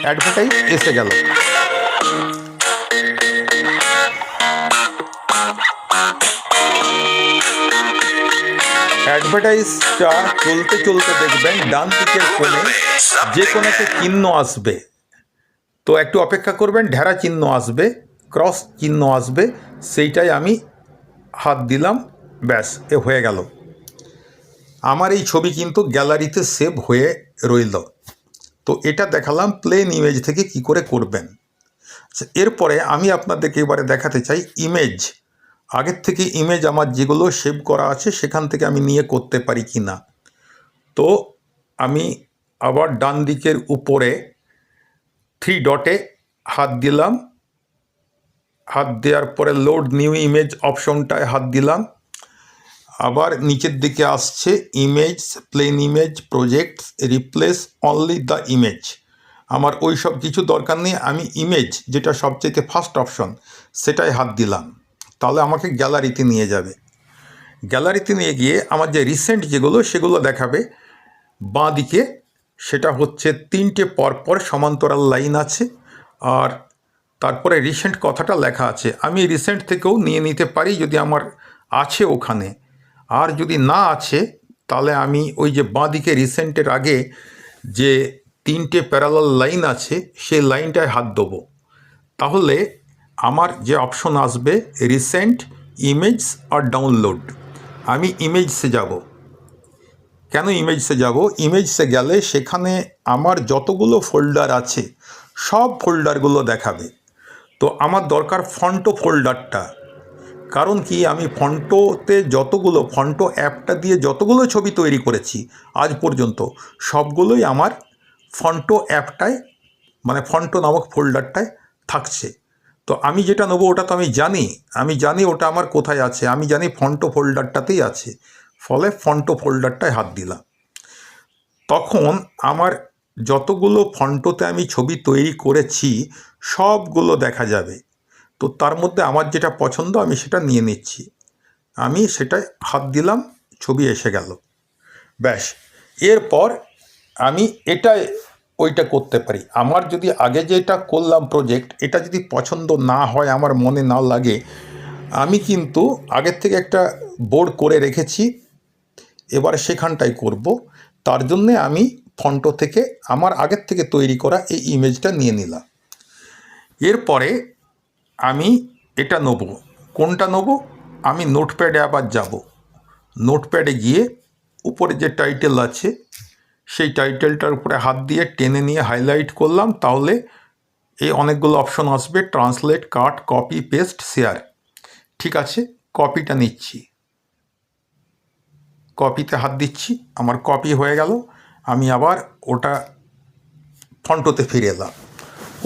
অ্যাডভার্টাইজ এসে গেল। অ্যাডভার্টাইজটা চলতে চলতে দেখবেন ডান দিকের কোণে যে কোনো একটা চিহ্ন আসবে, তো একটু অপেক্ষা করবেন, ঢেরা চিহ্ন আসবে, ক্রস চিহ্ন আসবে, সেইটাই আমি হাত দিলাম, ব্যাস এ হয়ে গেল। আমার এই ছবি কিন্তু গ্যালারিতে সেভ হয়ে রইল। তো এটা দেখালাম প্লেন ইমেজ থেকে কি করে করবেন। এরপরে আমি আপনাদেরকে এবারে দেখাতে চাই ইমেজ। আগের থেকে ইমেজ আমার যেগুলো সেভ করা আছে সেখান থেকে আমি নিয়ে করতে পারি কি না। তো আমি আবার ডান দিকের উপরে 3 ডটে হাত দিলাম, হাত দেওয়ার পরে লোড নিউ ইমেজ অপশনটায় হাত দিলাম। আবার নিচের দিকে আসছে image, plain image, projects, replace only the image. আমার ওই সব কিছু দরকার নেই, আমি ইমেজ যেটা সবচেয়ে ফার্স্ট অপশন সেটাই হাত দিলাম। তাহলে আমাকে গ্যালারিতে নিয়ে যাবে। গ্যালারিতে নিয়ে গিয়ে আমার যে রিসেন্ট যেগুলো সেগুলো দেখাবে বাঁ দিকে, সেটা হচ্ছে 3টে পরপর সমান্তরাল লাইন আছে, আর তারপরে রিসেন্ট কথাটা লেখা আছে। আমি রিসেন্ট থেকেও নিয়ে নিতে পারি যদি আমার আছে ওখানে, আর যদি না আছে তাহলে আমি ওই যে বাঁ দিকে রিসেন্টের আগে যে 3টে প্যারালাল লাইন আছে সেই লাইনটায় হাত দেবো। তাহলে আমার যে অপশন আসবে রিসেন্ট, ইমেজ আর ডাউনলোড, আমি ইমেজসে যাব। কেন ইমেজসে যাব? ইমেজসে গেলে সেখানে আমার যতগুলো ফোল্ডার আছে সব ফোল্ডারগুলো দেখাবে। তো আমার দরকার ফন্টো ফোল্ডারটা, কারণ কি আমি ফন্টোতে যতগুলো, ফন্টো অ্যাপটা দিয়ে যতগুলো ছবি তৈরি করেছি আজ পর্যন্ত সবগুলোই আমার ফন্টো অ্যাপটায়, মানে ফন্টো নামক ফোল্ডারটায় থাকছে। তো আমি যেটা নেবো ওটা তো আমি জানি ওটা আমার কোথায় আছে, আমি জানি ফন্টো ফোল্ডারটাতেই আছে, ফলে ফন্টো ফোল্ডারটায় হাত দিলাম। তখন আমার যতগুলো ফন্টোতে আমি ছবি তৈরি করেছি সবগুলো দেখা যাবে। তো তার মধ্যে আমার যেটা পছন্দ আমি সেটা নিয়ে নিচ্ছি, আমি সেটায় হাত দিলাম, ছবি এসে গেল, ব্যাস। এরপর আমি ওইটা করতে পারি। আমার যদি আগে যেটা করলাম প্রজেক্ট, এটা যদি পছন্দ না হয়, আমার মনে না লাগে, আমি কিন্তু আগের থেকে একটা বোর্ড করে রেখেছি, এবার সেখানটাই করব। তার জন্যে আমি ফন্টো থেকে আমার আগের থেকে তৈরি করা এই ইমেজটা নিয়ে নিলাম। এরপরে আমি এটা নেব, কোনটা নেব? আমি নোটপ্যাডে আবার যাব। নোটপ্যাডে গিয়ে উপরে যে টাইটেল আছে সেই টাইটেলটার উপরে হাত দিয়ে টেনে নিয়ে হাইলাইট করলাম, তাহলে এই অনেকগুলো অপশন আসবে, ট্রান্সলেট, কাট, কপি, পেস্ট, শেয়ার। ঠিক আছে, কপিটা নিচ্ছি, কপিতে হাত দিচ্ছি, আমার কপি হয়ে গেল। আমি আবার ওটা ফন্টোতে ফিরে এলাম।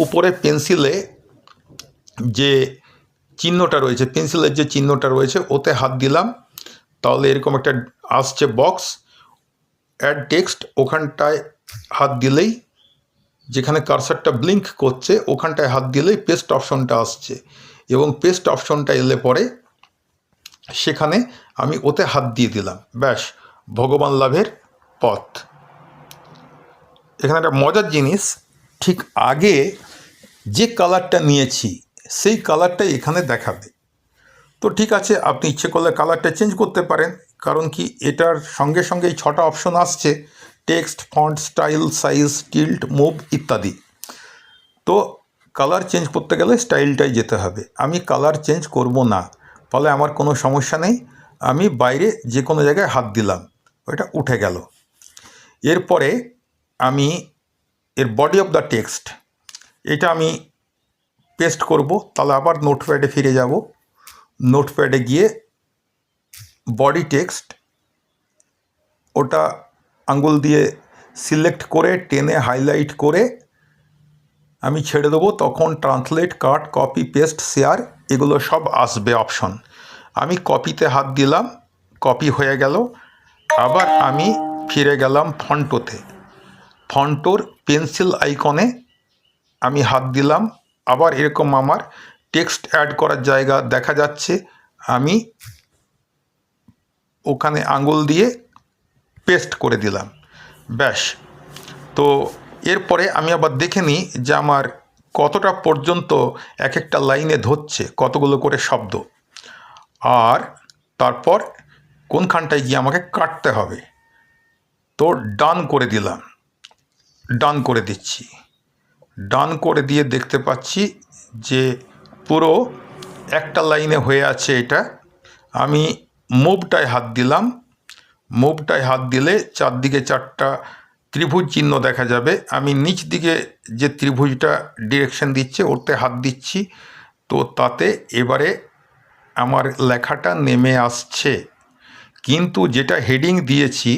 উপরে পেন্সিলে যে চিহ্নটা রয়েছে, পেন্সিলের যে চিহ্নটা রয়েছে ওতে হাত দিলাম, তাহলে এরকম একটা আসছে বক্স, অ্যাড টেক্সট, ওখানটায় হাত দিলেই, যেখানে কার্সারটা ব্লিঙ্ক করছে ওখানটায় হাত দিলেই পেস্ট অপশনটা আসছে, এবং পেস্ট অপশনটা এলে পরে সেখানে আমি ওতে হাত দিয়ে দিলাম, ব্যাস ভগবান লাভের পথ। এখানে একটা মজার জিনিস, ঠিক আগে যে কালারটা নিয়েছি সেই কালারটাই এখানে দেখাবে। তো ঠিক আছে, আপনি ইচ্ছে করলে কালারটা চেঞ্জ করতে পারেন, কারণ কি এটার সঙ্গে সঙ্গে এই 6টা অপশন আসছে, text, font, style, size, tilt, move ইত্যাদি। তো কালার চেঞ্জ করতে গেলে স্টাইলটাই যেতে হবে। আমি কালার চেঞ্জ করব না, ফলে আমার কোনো সমস্যা নেই। আমি বাইরে যে কোনো জায়গায় হাত দিলাম, ওইটা উঠে গেল। এরপরে আমি এর বডি অফ দ্য টেক্সট, এটা আমি পেস্ট করব। তাহলে আবার নোটপ্যাডে ফিরে যাব। নোটপ্যাডে গিয়ে বডি টেক্সট, ওটা আঙ্গুল দিয়ে সিলেক্ট করে টেনে হাইলাইট করে আমি ছেড়ে দেবো। তখন ট্রান্সলেট, কাট, কপি, পেস্ট, শেয়ার এগুলো সব আসবে অপশন। আমি কপিতে হাত দিলাম, কপি হয়ে গেল। আবার আমি ফিরে গেলাম ফন্টোতে। ফন্টোর পেন্সিল আইকনে আমি হাত দিলাম। আবার এরকম আমার টেক্সট অ্যাড করার জায়গা দেখা যাচ্ছে। আমি ওখানে আঙ্গুল দিয়ে পেস্ট করে দিলাম। ব্যাস। তো এরপরে আমি আবার দেখে নিই যে আমার কতটা পর্যন্ত এক একটা লাইনে ধরছে, কতগুলো করে শব্দ, আর তারপর কোনখানটায় গিয়ে আমাকে কাটতে হবে। তো ডান করে দিলাম, ডান করে দিচ্ছি। ডান করে দিয়ে দেখতে পাচ্ছি যে পুরো একটা লাইনে হয়ে আছে এটা। আমি মুভটায় হাত দিলাম। মুভটায় হাত দিলে চারদিকে চারটা ত্রিভুজ চিহ্ন দেখা যাবে। আমি নিচ দিকে যে ত্রিভুজটা ডিরেকশন দিচ্ছে ওতে হাত দিচ্ছি। তো তাতে এবারে আমার লেখাটা নেমে আসছে। কিন্তু যেটা হেডিং দিয়েছি,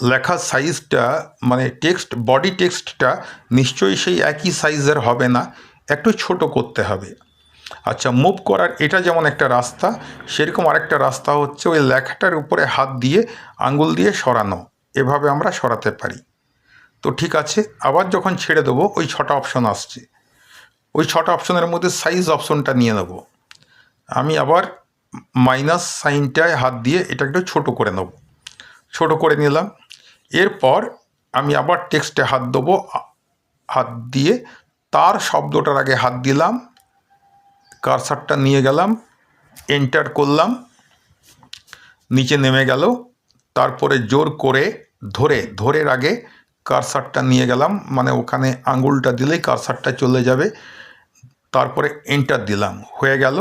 লেখার সাইজটা মানে টেক্সট, বডি টেক্সটটা নিশ্চয়ই সেই একই সাইজের হবে না, একটু ছোট করতে হবে। আচ্ছা, মুভ করার এটা যেমন একটা রাস্তা, সেরকম আরেকটা রাস্তা হচ্ছে ওই লেখাটার উপরে হাত দিয়ে আঙ্গুল দিয়ে সরানো। এভাবে আমরা সরাতে পারি। তো ঠিক আছে, আবার যখন ছেড়ে দেবো ওই 6টা অপশন আসছে। ওই 6টা অপশনের মধ্যে সাইজ অপশনটা নিয়ে নেব। আমি আবার মাইনাস সাইনটায় হাত দিয়ে এটা একটু ছোটো করে নেব। ছোটো করে নিলাম। এরপর আমি আবার টেক্সটে হাত দেবো। হাত দিয়ে তার শব্দটার আগে হাত দিলাম, কারসারটা নিয়ে গেলাম, এন্টার করলাম, নিচে নেমে গেল। তারপরে জোর করে ধরের আগে কারসারটা নিয়ে গেলাম, মানে ওখানে আঙুলটা দিলেই কারসারটা চলে যাবে। তারপরে এন্টার দিলাম, হয়ে গেল।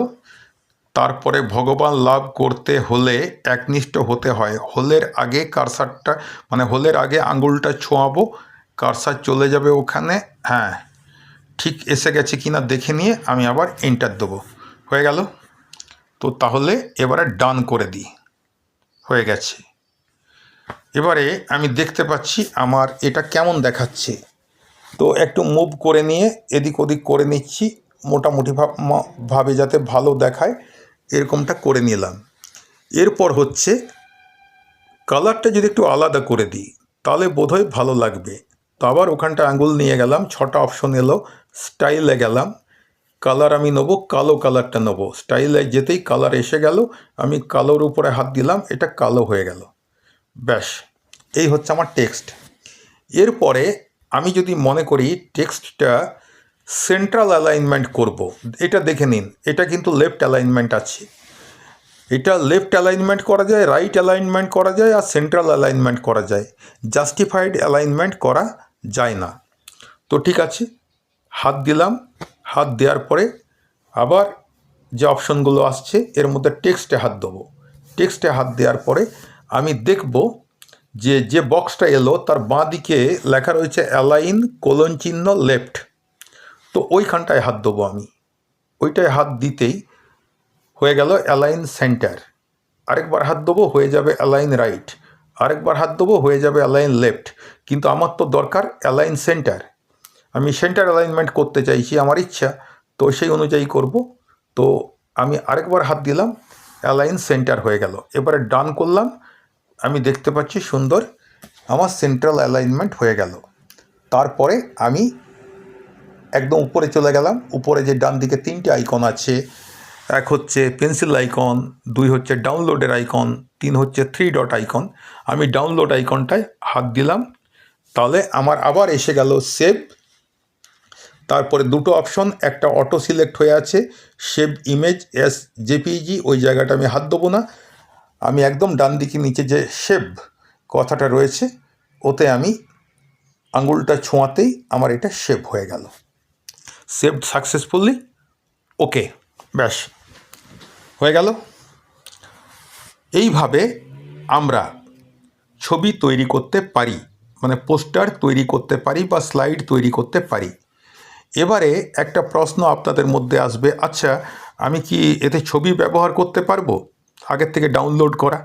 তারপরে ভগবান লাভ করতে হলে একনিষ্ঠ হতে হয়। হোলের আগে কারসারটা, মানে হোলের আগে আঙুলটা ছোঁয়াবো, কারসার চলে যাবে ওখানে। হ্যাঁ, ঠিক এসে গেছে কিনা দেখে নিয়ে আমি আবার এন্টার দেবো। হয়ে গেল। তো তাহলে এবারে ডান করে দিই, হয়ে গেছে। এবারে আমি দেখতে পাচ্ছি আমার এটা কেমন দেখাচ্ছে। তো একটু মুভ করে নিয়ে এদিক ওদিক করে নিচ্ছি, মোটামুটি ভাবে যাতে ভালো দেখায় এরকমটা করে নিলাম। এরপর হচ্ছে কালারটা যদি একটু আলাদা করে দিই তাহলে বোধহয় ভালো লাগবে। তো আবার ওখানটা আঙুল নিয়ে গেলাম, 6টা অপশন এলো, স্টাইলে গেলাম। কালার আমি নেবো, কালো কালারটা নেবো। স্টাইলে যেতেই কালার এসে গেল, আমি কালোর উপরে হাত দিলাম, এটা কালো হয়ে গেল। ব্যাস, এই হচ্ছে আমার টেক্সট। এরপরে আমি যদি মনে করি টেক্সটটা সেন্ট্রাল অ্যালাইনমেন্ট করব, এটা দেখে নিন, এটা কিন্তু লেফট অ্যালাইনমেন্ট আছে। এটা লেফট অ্যালাইনমেন্ট করা যায়, রাইট অ্যালাইনমেন্ট করা যায়, আর সেন্ট্রাল অ্যালাইনমেন্ট করা যায়। জাস্টিফাইড অ্যালাইনমেন্ট করা যায় না। তো ঠিক আছে, হাত দিলাম। হাত দেওয়ার পরে আবার যে অপশনগুলো আসছে এর মধ্যে টেক্সটে হাত দেবো। টেক্সটে হাত দেওয়ার পরে আমি দেখব যে বক্সটা এলো তার বাঁ দিকে লেখা রয়েছে অ্যালাইন কোলন চিহ্ন লেফট। তো ওইখানটায় হাত দেবো আমি। ওইটায় হাত দিতেই হয়ে গেল অ্যালাইন সেন্টার। আরেকবার হাত দেবো, হয়ে যাবে অ্যালাইন রাইট। আরেকবার হাত দেবো, হয়ে যাবে অ্যালাইন লেফট। কিন্তু আমার তো দরকার অ্যালাইন সেন্টার। আমি সেন্টার অ্যালাইনমেন্ট করতে চাইছি, আমার ইচ্ছা, তো সেই অনুযায়ী করব। তো আমি আরেকবার হাত দিলাম, অ্যালাইন সেন্টার হয়ে গেল। এবারে ডান করলাম, আমি দেখতে পাচ্ছি সুন্দর আমার সেন্ট্রাল অ্যালাইনমেন্ট হয়ে গেল। তারপরে আমি একদম উপরে চলে গেলাম। উপরে যে ডান দিকে 3টে আইকন আছে, এক হচ্ছে পেন্সিল আইকন, 2 হচ্ছে ডাউনলোডের আইকন, 3 হচ্ছে 3 ডট আইকন। আমি ডাউনলোড আইকনটায় হাত দিলাম, তাহলে আমার আবার এসে গেল সেভ। তারপরে 2টো অপশন, একটা অটো সিলেক্ট হয়ে আছে, সেভ ইমেজ এস জেপিজি, ওই জায়গাটা আমি হাত দেবো না। আমি একদম ডান দিকে নিচে যে সেভ কথাটা রয়েছে, ওতে আমি আঙুলটা ছোঁয়াতেই আমার এটা সেভ হয়ে গেল, সেভড সাকসেসফুলি। ওকে, ব্যাস হয়ে গেল। এইভাবে আমরা ছবি তৈরি করতে পারি, মানে পোস্টার তৈরি করতে পারি বা স্লাইড তৈরি করতে পারি। এবারে একটা প্রশ্ন আপনাদের মধ্যে আসবে, আচ্ছা আমি কি এতে ছবি ব্যবহার করতে পারবো আগের থেকে ডাউনলোড করা?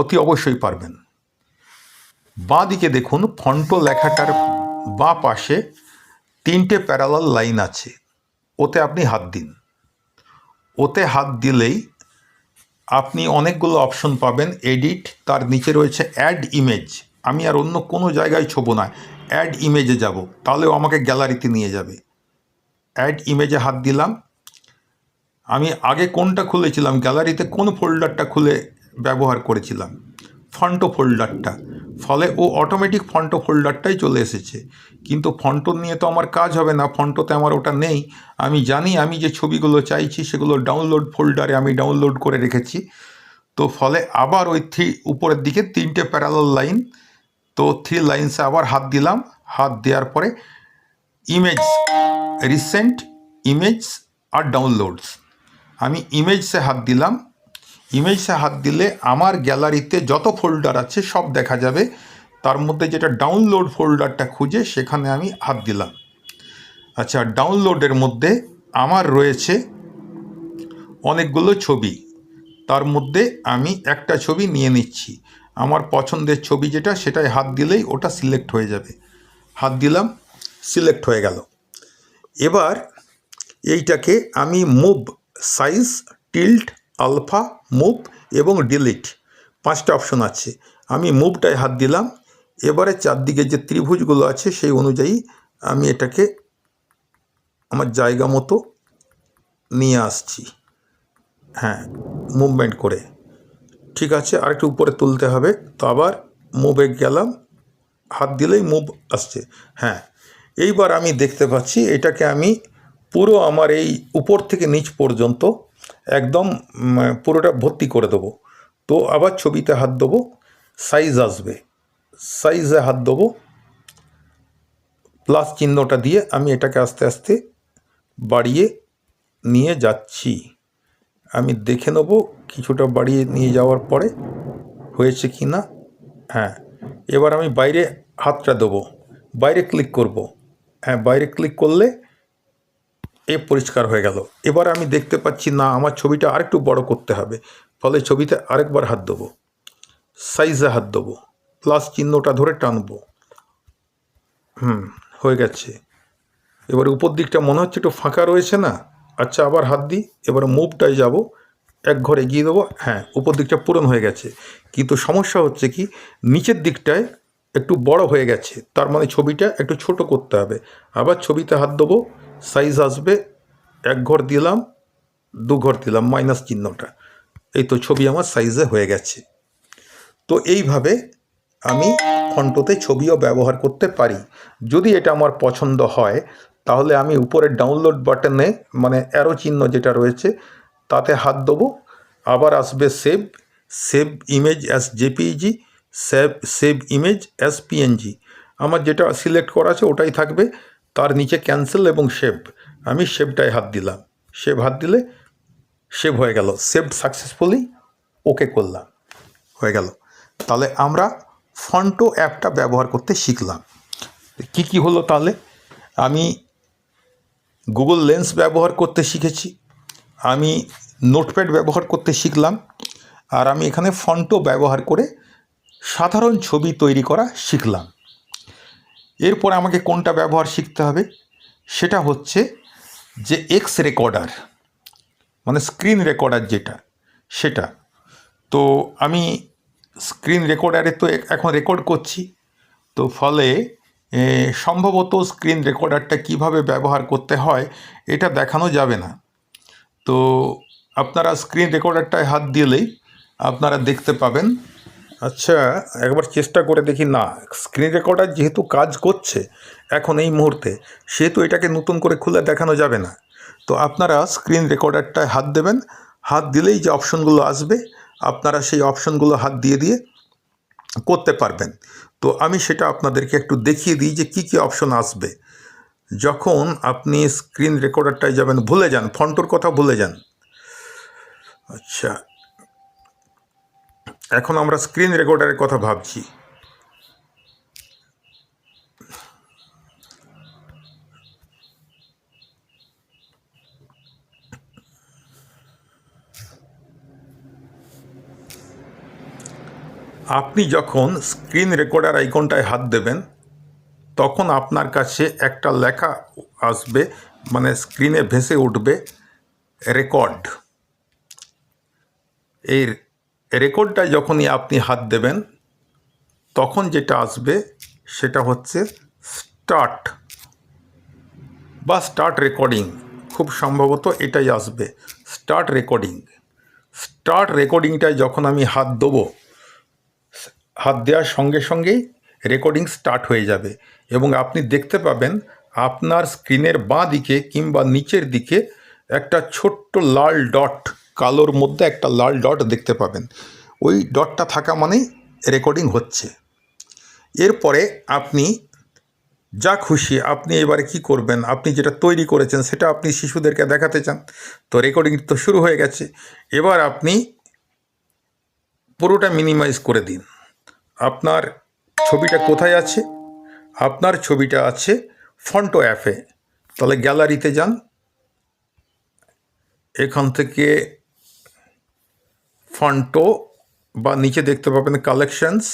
অতি অবশ্যই পারবেন। বাঁ দিকে দেখুন, ফন্টো লেখাটার বাঁ পাশে 3টে প্যারালাল লাইন আছে, ওতে আপনি হাত দিন। ওতে হাত দিলেই আপনি অনেকগুলো অপশন পাবেন। এডিট, তার নিচে রয়েছে অ্যাড ইমেজ। আমি আর অন্য কোনো জায়গায় ছোবো না, অ্যাড ইমেজে যাব, তাহলেও আমাকে গ্যালারিতে নিয়ে যাবে। অ্যাড ইমেজে হাত দিলাম। আমি আগে কোনটা খুলেছিলাম, গ্যালারিতে কোন ফোল্ডারটা খুলে ব্যবহার করেছিলাম? ফন্টো ফোল্ডারটা। ফলে ও অটোমেটিক ফন্টো ফোল্ডারটাই চলে এসেছে। কিন্তু ফন্টো নিয়ে তো আমার কাজ হবে না, ফন্টোতে আমার ওটা নেই। আমি জানি আমি যে ছবিগুলো চাইছি সেগুলো ডাউনলোড ফোল্ডারে আমি ডাউনলোড করে রেখেছি। তো ফলে আবার ওই উপরের দিকে 3টে প্যারালাল লাইন, তো 3 লাইনসে আবার হাত দিলাম। হাত দেওয়ার পরে ইমেজ, রিসেন্ট ইমেজ আর ডাউনলোডস, আমি ইমেজসে হাত দিলাম। ইমেজসে হাত দিলে আমার গ্যালারিতে যত ফোল্ডার আছে সব দেখা যাবে। তার মধ্যে যেটা ডাউনলোড ফোল্ডারটা খুঁজে সেখানে আমি হাত দিলাম। আচ্ছা, ডাউনলোডের মধ্যে আমার রয়েছে অনেকগুলো ছবি, তার মধ্যে আমি একটা ছবি নিয়ে নিচ্ছি। আমার পছন্দের ছবি যেটা, সেটাই হাত দিলেই ওটা সিলেক্ট হয়ে যাবে। হাত দিলাম, সিলেক্ট হয়ে গেল। এবার এইটাকে আমি move, size, tilt, alpha, move এবং ডিলিট, 5টা অপশন আছে। আমি মুভটায় হাত দিলাম। এবারে চারদিকে যে ত্রিভুজগুলো আছে সেই অনুযায়ী আমি এটাকে আমার জায়গা মতো নিয়ে আসছি, হ্যাঁ, মুভমেন্ট করে। ঠিক আছে, আরেকটু উপরে তুলতে হবে, তো আবার মুভে গেলাম, হাত দিলেই মুভ আসছে। হ্যাঁ, এইবার আমি দেখতে পাচ্ছি এটাকে আমি পুরো আমার এই উপর থেকে নিচ পর্যন্ত একদম পুরোটা ভর্তি করে দেবো। তো আবার ছবিতে হাত দেবো, সাইজ আসবে, সাইজে হাত দেবো, প্লাস চিহ্নটা দিয়ে আমি এটাকে আস্তে আস্তে বাড়িয়ে নিয়ে যাচ্ছি। আমি দেখে নেব কিছুটা বাড়িয়ে নিয়ে যাওয়ার পরে হয়েছে কি না। হ্যাঁ, এবার আমি বাইরে হাতটা দেবো, বাইরে ক্লিক করব। হ্যাঁ, বাইরে ক্লিক করলে পরিষ্কার হয়ে গেল। এবার আমি দেখতে পাচ্ছি না, আমার ছবিটা আরেকটু বড় করতে হবে। ফলে ছবিতে আরেকবার হাত দেবো, সাইজে হাত দেবো, প্লাস চিহ্নটা ধরে টানবো। হয়ে গেছে। এবার উপর দিকটা মনে হচ্ছে একটু ফাঁকা রয়েছে না? আচ্ছা, আবার হাত দিই। এবার মুভটায় যাব, এক ঘর এগিয়ে দেবো। হ্যাঁ, উপর দিকটা পূরণ হয়ে গেছে। কিন্তু সমস্যা হচ্ছে কি, নিচের দিকটায় একটু বড় হয়ে গেছে, তার মানে ছবিটা একটু ছোট করতে হবে। আবার ছবিতে হাত দেবো, সাইজ আসবে, এক ঘর দিলাম, 2 ঘর দিলাম, মাইনাস চিহ্নটা। এই তো ছবি আমার সাইজে হয়ে গেছে। তো এইভাবে আমি ফন্টোতে ছবিও ব্যবহার করতে পারি। যদি এটা আমার পছন্দ হয় তাহলে আমি উপরের ডাউনলোড বাটনে, মানে অ্যারো চিহ্ন যেটা রয়েছে তাতে হাত দেবো। আবার আসবে save, save image as JPEG, save image as PNG. আমার যেটা সিলেক্ট করা আছে ওটাই থাকবে। তার নিচে ক্যান্সেল এবং সেভ, আমি সেভটায় হাত দিলাম। সেভ হাত দিলে সেভ হয়ে গেল, সেভড সাকসেসফুলি, ওকে করলাম, হয়ে গেল। তাহলে আমরা ফন্টো অ্যাপটা ব্যবহার করতে শিখলাম। কি কি হলো তাহলে? আমি গুগল লেন্স ব্যবহার করতে শিখেছি, আমি নোটপ্যাড ব্যবহার করতে শিখলাম, আর আমি এখানে ফন্টো ব্যবহার করে সাধারণ ছবি তৈরি করা শিখলাম। এরপরে আমাকে কোনটা ব্যবহার শিখতে হবে? সেটা হচ্ছে যে এক্স রেকর্ডার, মানে স্ক্রিন রেকর্ডার যেটা, সেটা। তো আমি স্ক্রিন রেকর্ডারে তো এখন রেকর্ড করছি, তো ফলে সম্ভবত স্ক্রিন রেকর্ডারটা কিভাবে ব্যবহার করতে হয় এটা দেখানো যাবে না। তো আপনারা স্ক্রিন রেকর্ডারটায় হাত দিলেই আপনারা দেখতে পাবেন। আচ্ছা, একবার চেষ্টা করে দেখি। না, স্ক্রিন রেকর্ডার যেহেতু কাজ করছে এখন এই মুহূর্তে, সেহেতু এটাকে নতুন করে খুলে দেখানো যাবে না। তো আপনারা স্ক্রিন রেকর্ডারটায় হাত দেবেন, হাত দিলেই যে অপশনগুলো আসবে আপনারা সেই অপশনগুলো হাত দিয়ে দিয়ে করতে পারবেন। তো আমি সেটা আপনাদেরকে একটু দেখিয়ে দিই যে কী কী অপশন আসবে। যখন আপনি স্ক্রিন রেকর্ডারটায় যাবেন, ভুলে যান ফন্টোর কথা, ভুলে যান। আচ্ছা, এখন আমরা স্ক্রিন রেকর্ডারের কথা ভাবছি। আপনি যখন স্ক্রিন রেকর্ডার আইকনটায় হাত দেবেন, তখন আপনার কাছে একটা লেখা আসবে, মানে স্ক্রিনে ভেসে উঠবে রেকর্ড। এই রেকর্ডটায় যখনই আপনি হাত দেবেন, তখন যেটা আসবে সেটা হচ্ছে স্টার্ট বা স্টার্ট রেকর্ডিং। খুব সম্ভবত এটাই আসবে, স্টার্ট রেকর্ডিং। স্টার্ট রেকর্ডিংটায় যখন আমি হাত দেবো, হাত দেওয়ার সঙ্গে সঙ্গেই রেকর্ডিং স্টার্ট হয়ে যাবে এবং আপনি দেখতে পাবেন আপনার স্ক্রিনের বাঁ দিকে কিংবা নিচের দিকে একটা ছোট্ট লাল ডট, কালোর মধ্যে একটা লাল ডট দেখতে পাবেন। ওই ডটটা থাকা মানেই রেকর্ডিং হচ্ছে। এরপরে আপনি যা খুশি আপনি এবারে কি করবেন, আপনি যেটা তৈরি করেছেন সেটা আপনি শিশুদেরকে দেখাতে চান, তো রেকর্ডিং তো শুরু হয়ে গেছে। এবার আপনি পুরোটা মিনিমাইজ করে দিন। আপনার ছবিটা কোথায় আছে? আপনার ছবিটা আছে ফন্টো অ্যাপে। তাহলে গ্যালারিতে যান, এখান থেকে ফন্টো বা নিচে দেখতে পাবেন কালেকশনস,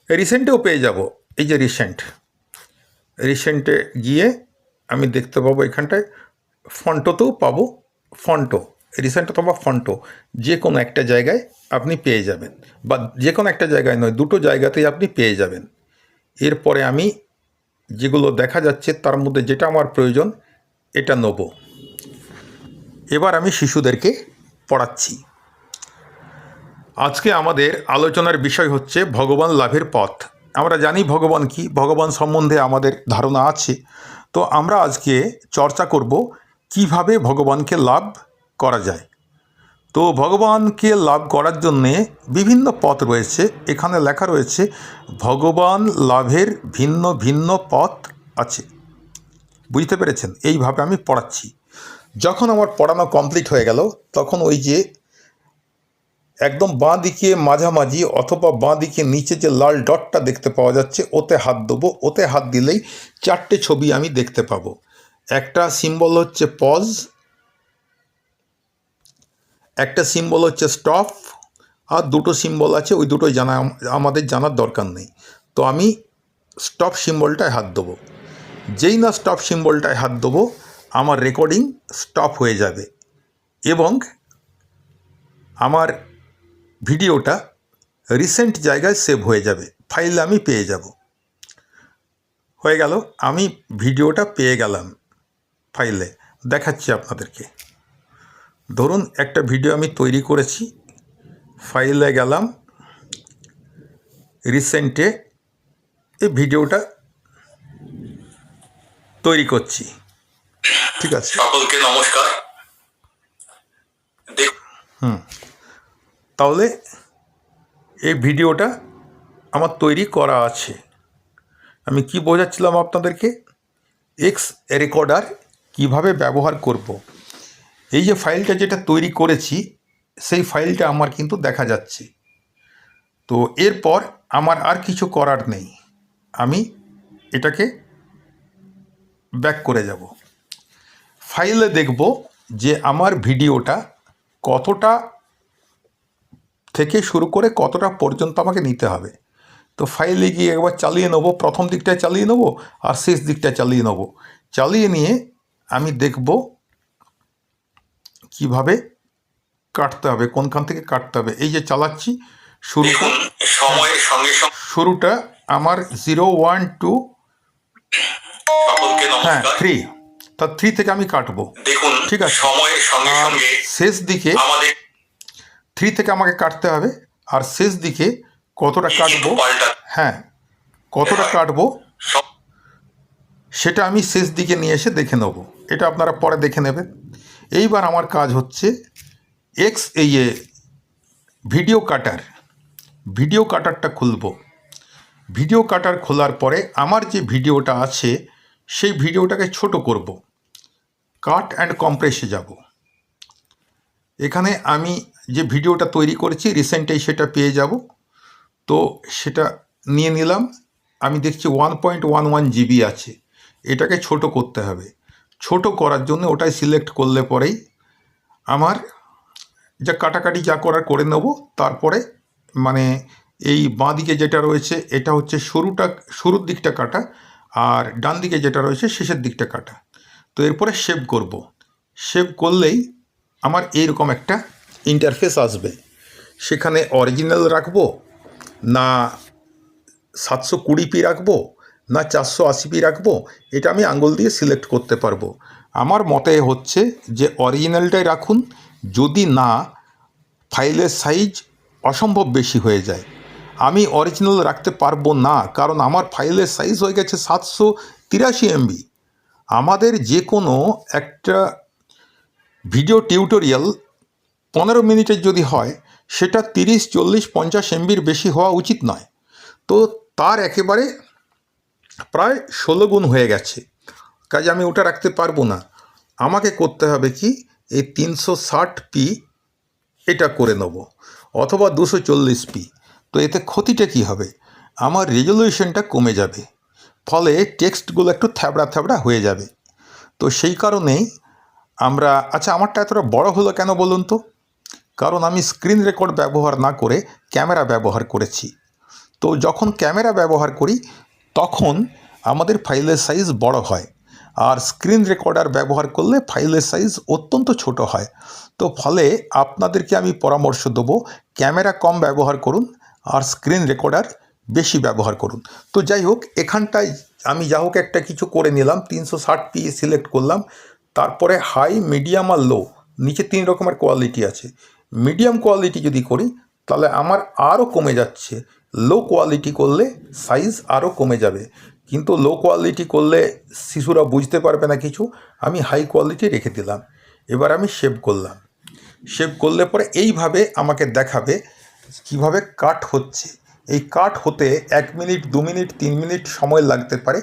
রিসেন্টেও পেয়ে যাব। এই যে রিসেন্টে গিয়ে আমি দেখতে পাবো এখানটায়, ফন্টোতেও পাবো, ফন্টো রিসেন্ট অথবা ফন্টো যে কোনো একটা জায়গায় আপনি পেয়ে যাবেন, বা যে কোনো একটা জায়গায় নয়, দুটো জায়গাতেই আপনি পেয়ে যাবেন। এরপরে আমি যেগুলো দেখা যাচ্ছে তার মধ্যে যেটা আমার প্রয়োজন এটা নেব। এবার আমি শিশুদেরকে পড়াচ্ছি। আজকে আমাদের আলোচনার বিষয় হচ্ছে ভগবান লাভের পথ। আমরা জানি ভগবান কি, ভগবান সম্বন্ধে আমাদের ধারণা আছে। তো আমরা আজকে চর্চা করব কিভাবে ভগবানকে লাভ করা যায়। তো ভগবানকে লাভ করার জন্যে বিভিন্ন পথ রয়েছে। এখানে লেখা রয়েছে ভগবান লাভের ভিন্ন ভিন্ন পথ আছে। বুঝতে পেরেছেন? এইভাবে আমি পড়াচ্ছি। যখন আমার পড়ানো কমপ্লিট হয়ে গেল, তখন ওই যে একদম বাঁ দিকে মাঝামাঝি অথবা বাঁ দিকে নিচে যে লাল ডটটা দেখতে পাওয়া যাচ্ছে, ওতে হাত দেবো। ওতে হাত দিলেই চারটে ছবি আমি দেখতে পাবো। একটা সিম্বল হচ্ছে পজ, একটা সিম্বল হচ্ছে স্টপ, আর দুটো সিম্বল আছে, ওই দুটোই আমাদের জানার দরকার নেই। তো আমি স্টপ সিম্বলটায় হাত দেবো। যেই না স্টপ সিম্বলটায় হাত দেবো, আমার রেকর্ডিং স্টপ হয়ে যাবে এবং আমার ভিডিওটা রিসেন্ট জায়গায় সেভ হয়ে যাবে, ফাইল আমি পেয়ে যাব। হয়ে গেল, আমি ভিডিওটা পেয়ে গেলাম ফাইলে। দেখাচ্ছি আপনাদেরকে। ধরুন একটা ভিডিও আমি তৈরি করেছি, ফাইলে গেলাম, রিসেন্টে এই ভিডিওটা তৈরি করছি। ঠিক আছে, সকলকে নমস্কার। তাহলে এই ভিডিওটা আমার তৈরি করা আছে। আমি কি বোঝাচ্ছিলাম আপনাদেরকে, এক্স রেকর্ডার কিভাবে ব্যবহার করব। এই যে ফাইলটা যেটা তৈরি করেছি, সেই ফাইলটা আমার কিন্তু দেখা যাচ্ছে। তো এরপর আমার আর কিছু করার নেই, আমি এটাকে ব্যাক করে যাব। ফাইলে দেখব যে আমার ভিডিওটা কতটা থেকে শুরু করে কতটা পর্যন্ত আমাকে নিতে হবে। তো ফাইলে গিয়ে একবার চালিয়ে নেবো, প্রথম দিকটায় চালিয়ে নেবো আর শেষ দিকটায় চালিয়ে নেবো। চালিয়ে নিয়ে আমি দেখব কিভাবে কাটতে হবে, কোনখান থেকে কাটতে হবে। এই যে চালাচ্ছি, শুরুটা আমার 0, 1, 2, হ্যাঁ 3, তা 3 থেকে আমি কাটবো। ঠিক আছে, শেষ দিকে 3 থেকে আমাকে কাটতে হবে, আর শেষ দিকে কতটা কাটবো, হ্যাঁ কতটা কাটবো সেটা আমি শেষ দিকে নিয়ে এসে দেখে নেব। এটা আপনারা পরে দেখে নেবেন। এইবার আমার কাজ হচ্ছে ভিডিও কাটারটা খুলব। ভিডিও কাটার খোলার পরে আমার যে ভিডিওটা আছে সেই ভিডিওটাকে ছোট করব। কাট অ্যান্ড কম্প্রেসে যাব। এখানে আমি যে ভিডিওটা তৈরি করেছি রিসেন্টেই সেটা পেয়ে যাব। তো সেটা নিয়ে নিলাম। আমি দেখছি 1.11 GB আছে। এটাকে ছোট করতে হবে। ছোট করার জন্য ওটাই সিলেক্ট করলে পরেই আমার যা কাটাকাটি যা করার করে নেব। তারপরে মানে এই বাঁ দিকে যেটা রয়েছে এটা হচ্ছে শুরুর দিকটা কাটা, আর ডান দিকে যেটা রয়েছে শেষের দিকটা কাটা। তো এরপরে সেভ করব। সেভ করলেই আমার এইরকম একটা ইন্টারফেস আসবে। সেখানে অরিজিনাল রাখবো না 720p রাখবো না 480p রাখবো, এটা আমি আঙুল দিয়ে সিলেক্ট করতে পারবো। আমার মতে হচ্ছে যে অরিজিনালটাই রাখুন, যদি না ফাইলের সাইজ অসম্ভব বেশি হয়ে যায়। আমি অরিজিনাল রাখতে পারবো না, কারণ আমার ফাইলের সাইজ হয়ে গেছে 783 MB। আমাদের যে কোনো একটা ভিডিও টিউটোরিয়াল 15 মিনিটের যদি হয় সেটা 30, 40, 50 MBর বেশি হওয়া উচিত নয়। তো তার একেবারে প্রায় 16 গুণ হয়ে গেছে, কাজে আমি ওটা রাখতে পারবো না। আমাকে করতে হবে কি, এই 360p এটা করে নেব, অথবা 240p। তো এতে ক্ষতিটা কি হবে, আমার রেজলিউশনটা কমে যাবে, ফলে টেক্সটগুলো একটু থ্যাবড়া থ্যাবড়া হয়ে যাবে। তো সেই কারণেই আমরা আমারটা এতটা বড় হলো কেন বলুন তো, কারণ আমি স্ক্রিন রেকর্ড ব্যবহার না করে ক্যামেরা ব্যবহার করেছি। তো যখন ক্যামেরা ব্যবহার করি তখন আমাদের ফাইলের সাইজ বড় হয়, আর স্ক্রিন রেকর্ডার ব্যবহার করলে ফাইলের সাইজ অত্যন্ত ছোট হয়। তো ফলে আপনাদেরকে আমি পরামর্শ দেবো, ক্যামেরা কম ব্যবহার করুন আর স্ক্রিন রেকর্ডার বেশি ব্যবহার করুন। তো যাই হোক, এখানটায় আমি যা হোক একটা কিছু করে নিলাম, 360p সিলেক্ট করলাম। তারপরে হাই, মিডিয়াম আর লো, নিচে 3 রকমের কোয়ালিটি আছে। মিডিয়াম কোয়ালিটি যদি করি তাহলে আমার আরও কমে যাচ্ছে। লো কোয়ালিটি করলে সাইজ আরও কমে যাবে, কিন্তু লো কোয়ালিটি করলে শিশুরা বুঝতে পারবে না কিছু। আমি হাই কোয়ালিটি রেখে দিলাম। এবার আমি সেভ করলাম। সেভ করলে পরে এইভাবে আমাকে দেখাবে কিভাবে কাট হচ্ছে। এই কাট হতে 1 মিনিট, 2 মিনিট, 3 মিনিট সময় লাগতে পারে।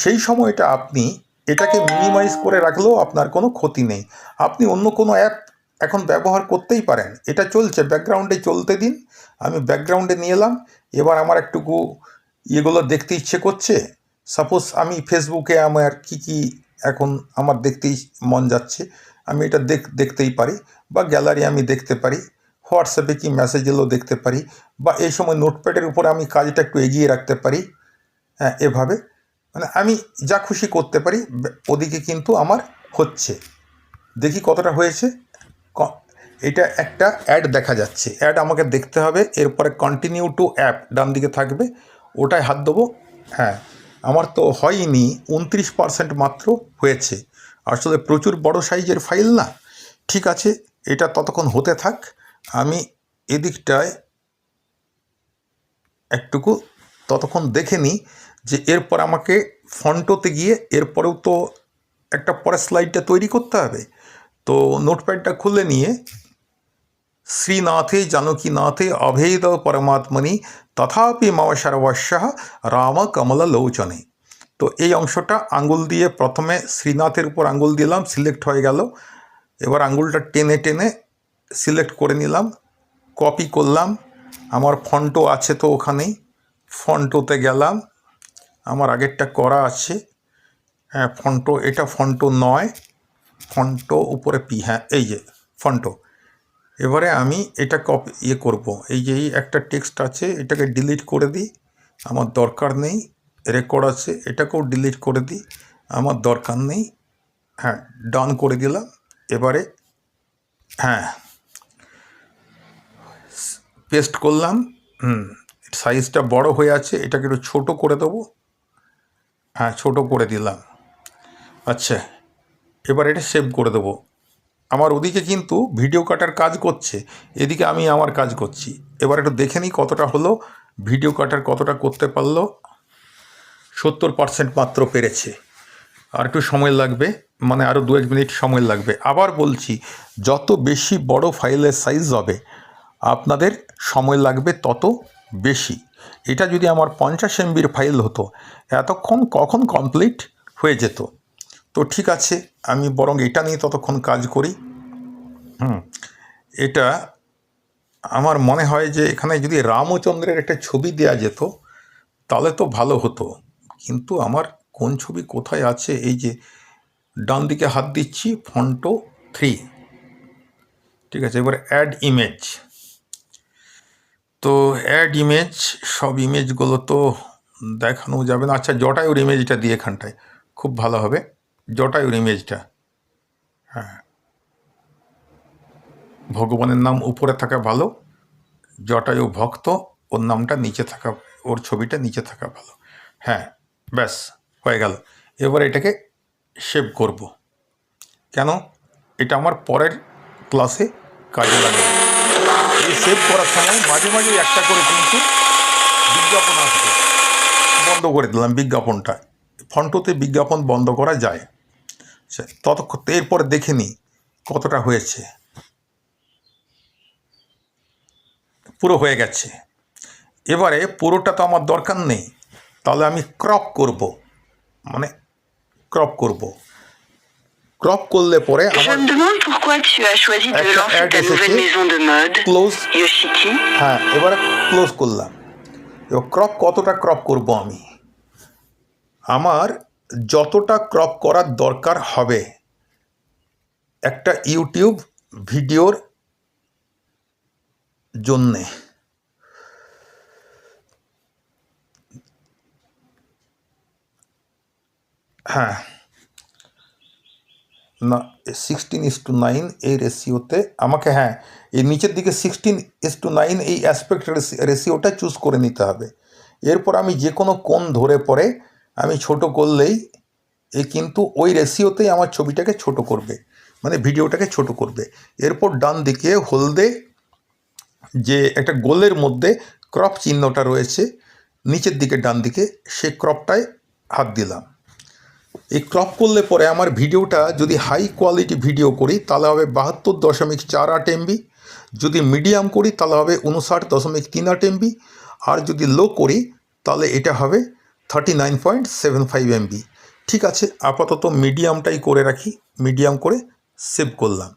সেই সময়টা আপনি এটাকে মিনিমাইজ করে রাখলেও আপনার কোনো ক্ষতি নেই। আপনি অন্য কোনো অ্যাপ এখন ব্যবহার করতেই পারেন। এটা চলছে, ব্যাকগ্রাউন্ডে চলতে দিন। আমি ব্যাকগ্রাউন্ডে নিয়ে এলাম। এবার আমার একটুকু এগুলো দেখতে ইচ্ছে করছে। সাপোজ আমি ফেসবুকে আমার কি এখন আমার দেখতেই মন যাচ্ছে, আমি এটা দেখতেই পারি। বা গ্যালারি আমি দেখতে পারি, হোয়াটসঅ্যাপে কি মেসেজ এলো দেখতে পারি, বা এই সময় নোটপ্যাডের উপরে আমি কাজটা একটু এগিয়ে রাখতে পারি। হ্যাঁ, এভাবে মানে আমি যা খুশি করতে পারি। ওদিকে কিন্তু আমার হচ্ছে, দেখি কতটা হয়েছে। এটা একটা অ্যাড দেখা যাচ্ছে, অ্যাড আমাকে দেখতে হবে। এরপরে কন্টিনিউ টু অ্যাপ ডান দিকে থাকবে, ওটায় হাত দেবো। হ্যাঁ, আমার তো হয়নি, 29% মাত্র হয়েছে। আসলে প্রচুর বড় সাইজের ফাইল না। ঠিক আছে, এটা ততক্ষণ হতে থাক। আমি এদিকটায় একটুকু ততক্ষণ দেখে নিই যে এরপর আমাকে ফন্টোতে গিয়ে এরপরেও তো একটা পরের স্লাইডটা তৈরি করতে হবে। তো নোটপ্যাডটা খুলে নিয়ে শ্রীনাথে জানকীনাথে অভেদ পরমাত্মনি তথাপি মম সর্বস্বঃ রাম কমল লোচনে। তো এই অংশটা আঙ্গুল দিয়ে প্রথমে শ্রীনাথের উপর আঙ্গুল দিলাম, সিলেক্ট হয়ে গেল। এবার আঙ্গুলটা টেনে টেনে সিলেক্ট করে নিলাম, কপি করলাম। আমার ফন্টো আছে তো ওখানেই, ফন্টোতে গেলাম। আমার আগেরটা করা আছে। হ্যাঁ, ফন্টো, এটা ফন্টো নয়, ফন্টো উপরে পি, হ্যাঁ এই যে ফন্টো। এবারে আমি এটা কপি করব। এই যে এই একটা টেক্সট আছে, এটাকে ডিলিট করে দিই, আমার দরকার নেই। রেকর্ড আছে, এটাকেও ডিলিট করে দিই, আমার দরকার নেই। হ্যাঁ, ডান করে দিলাম। এবারে হ্যাঁ, পেস্ট করলাম। সাইজটা বড় হয়ে আছে, এটাকে একটু ছোটো করে দেবো। হ্যাঁ, ছোটো করে দিলাম। আচ্ছা, এবার এটা সেভ করে দেবো। আমার ওদিকে কিন্তু ভিডিও কাটার কাজ করছে, এদিকে আমি আমার কাজ করছি। এবার একটু দেখে নিই কতটা হলো, ভিডিও কাটার কতটা করতে পারলো। 70% মাত্র পেরেছে। আর একটু সময় লাগবে, মানে আরও 2-1 মিনিট সময় লাগবে। আবার বলছি, যত বেশি বড় ফাইলের সাইজ হবে আপনাদের সময় লাগবে তত বেশি। এটা যদি আমার 50 MBর ফাইল হতো এতক্ষণ কখন কমপ্লিট হয়ে যেত। তো ঠিক আছে, আমি বরং এটা নিয়ে ততক্ষণ কাজ করি। এটা আমার মনে হয় যে এখানে যদি রামচন্দ্রের একটা ছবি দেওয়া যেত তাহলে তো ভালো হতো, কিন্তু আমার কোন ছবি কোথায় আছে? এই যে ডান দিকে হাত দিচ্ছি, ফন্টো 3, ঠিক আছে। এবার অ্যাড ইমেজ, তো অ্যাড ইমেজ, সব ইমেজগুলো তো দেখানো যাবে না। আচ্ছা, জটায়ুর ইমেজটা দিয়ে এখানটায় খুব ভালো হবে, জটায়ুর ইমেজটা। হ্যাঁ, ভগবানের নাম উপরে থাকা ভালো, জটায়ু ভক্ত, ওর নামটা নিচে থাকা, ওর ছবিটা নিচে থাকা ভালো। হ্যাঁ, ব্যাস হয়ে গেল। এবার এটাকে সেভ করব। কেন? এটা আমার পরের ক্লাসে কাজে লাগবে। এই সেভ করার সময় মাঝে মাঝে একটা করে কিন্তু বিজ্ঞাপন আসবে, বন্ধ করে দিলাম বিজ্ঞাপনটা। ফন্টোতে বিজ্ঞাপন বন্ধ করা যায়। ততক্ষণ এরপরে দেখে নিই কতটা হয়েছে। পুরো হয়ে গেছে। এবারে পুরোটা তো আমার দরকার নেই, তাহলে আমি ক্রপ করব, মানে ক্রপ করব। ক্রপ করলে পরে আমার একটা অ্যাড এসেছে, ক্লোজ। হ্যাঁ, এবারে ক্লোজ করলাম। এবার ক্রপ কতটা ক্রপ করব আমি? আমার যতটা ক্রপ করার দরকার হবে একটা ইউটিউব ভিডিওর জন্যে। হ্যাঁ, না, 16:9 এই রেশিওতে আমাকে, হ্যাঁ, এই নিচের দিকে 16:9 এই অ্যাসপেক্ট রেশিওটা চুজ করে নিতে হবে। এরপর আমি যে কোনো কোণ ধরে পরে আমি ছোট করলেই কিন্তু ওই রেশিওতেই আমার ছবিটাকে ছোট করবে, মানে ভিডিওটাকে ছোট করবে। এরপর ডান দিকে হলদে যে একটা গোলের মধ্যে ক্রপ চিহ্নটা রয়েছে নিচের দিকে ডান দিকে, সে ক্রপটায় হাত দিলাম। এই ক্রপ করলে পরে আমার ভিডিওটা যদি হাই কোয়ালিটি ভিডিও করি তাহলে হবে 72.48 MB, যদি মিডিয়াম করি তাহলে হবে 59.38 MB, আর যদি লো করি তাহলে এটা হবে 39.75 MB। ঠিক আছে, আপাতত মিডিয়ামটাই করে রাখি, মিডিয়াম করে সেভ করলাম।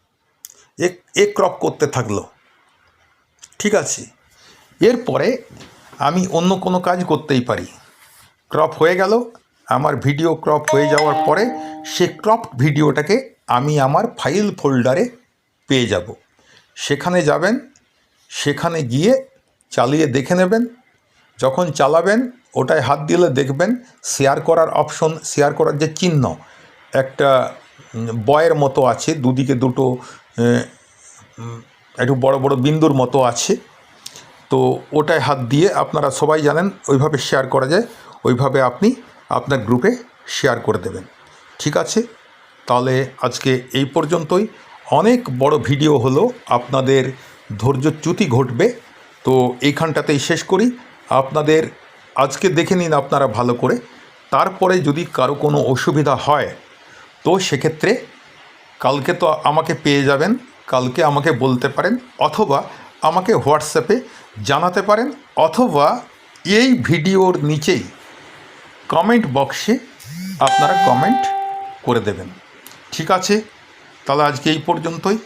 এক ক্রপ করতে থাকলো। ঠিক আছে, এরপরে আমি অন্য কোনো কাজ করতেই পারি। ক্রপ হয়ে গেল, আমার ভিডিও ক্রপ হয়ে যাওয়ার পরে সে ক্রপ ভিডিওটাকে আমি আমার ফাইল ফোল্ডারে পেয়ে যাব। সেখানে যাবেন, সেখানে গিয়ে চালিয়ে দেখে নেবেন। যখন চালাবেন ওটায় হাত দিলে দেখবেন শেয়ার করার অপশন, শেয়ার করার যে চিহ্ন একটা বয়ের মতো আছে, দুদিকে দুটো একটু বড় বড় বিন্দুর মতো আছে, তো ওটায় হাত দিয়ে আপনারা সবাই জানেন ওইভাবে শেয়ার করা যায়, ওইভাবে আপনি আপনার গ্রুপে শেয়ার করে দেবেন। ঠিক আছে, তাহলে আজকে এই পর্যন্তই। অনেক বড় ভিডিও হলো, আপনাদের ধৈর্যচ্যুতি ঘটবে, তো এইখানটাতেই শেষ করি। আপনাদের আজকে দেখে নিন আপনারা ভালো করে, তারপরে যদি কারো কোনো অসুবিধা হয় তো সেক্ষেত্রে কালকে তো আমাকে পেয়ে যাবেন, কালকে আমাকে বলতে পারেন, অথবা আমাকে হোয়াটসঅ্যাপে জানাতে পারেন, অথবা এই ভিডিওর নিচেই কমেন্ট বক্সে আপনারা কমেন্ট করে দেবেন। ঠিক আছে, তাহলে আজকে এই পর্যন্তই।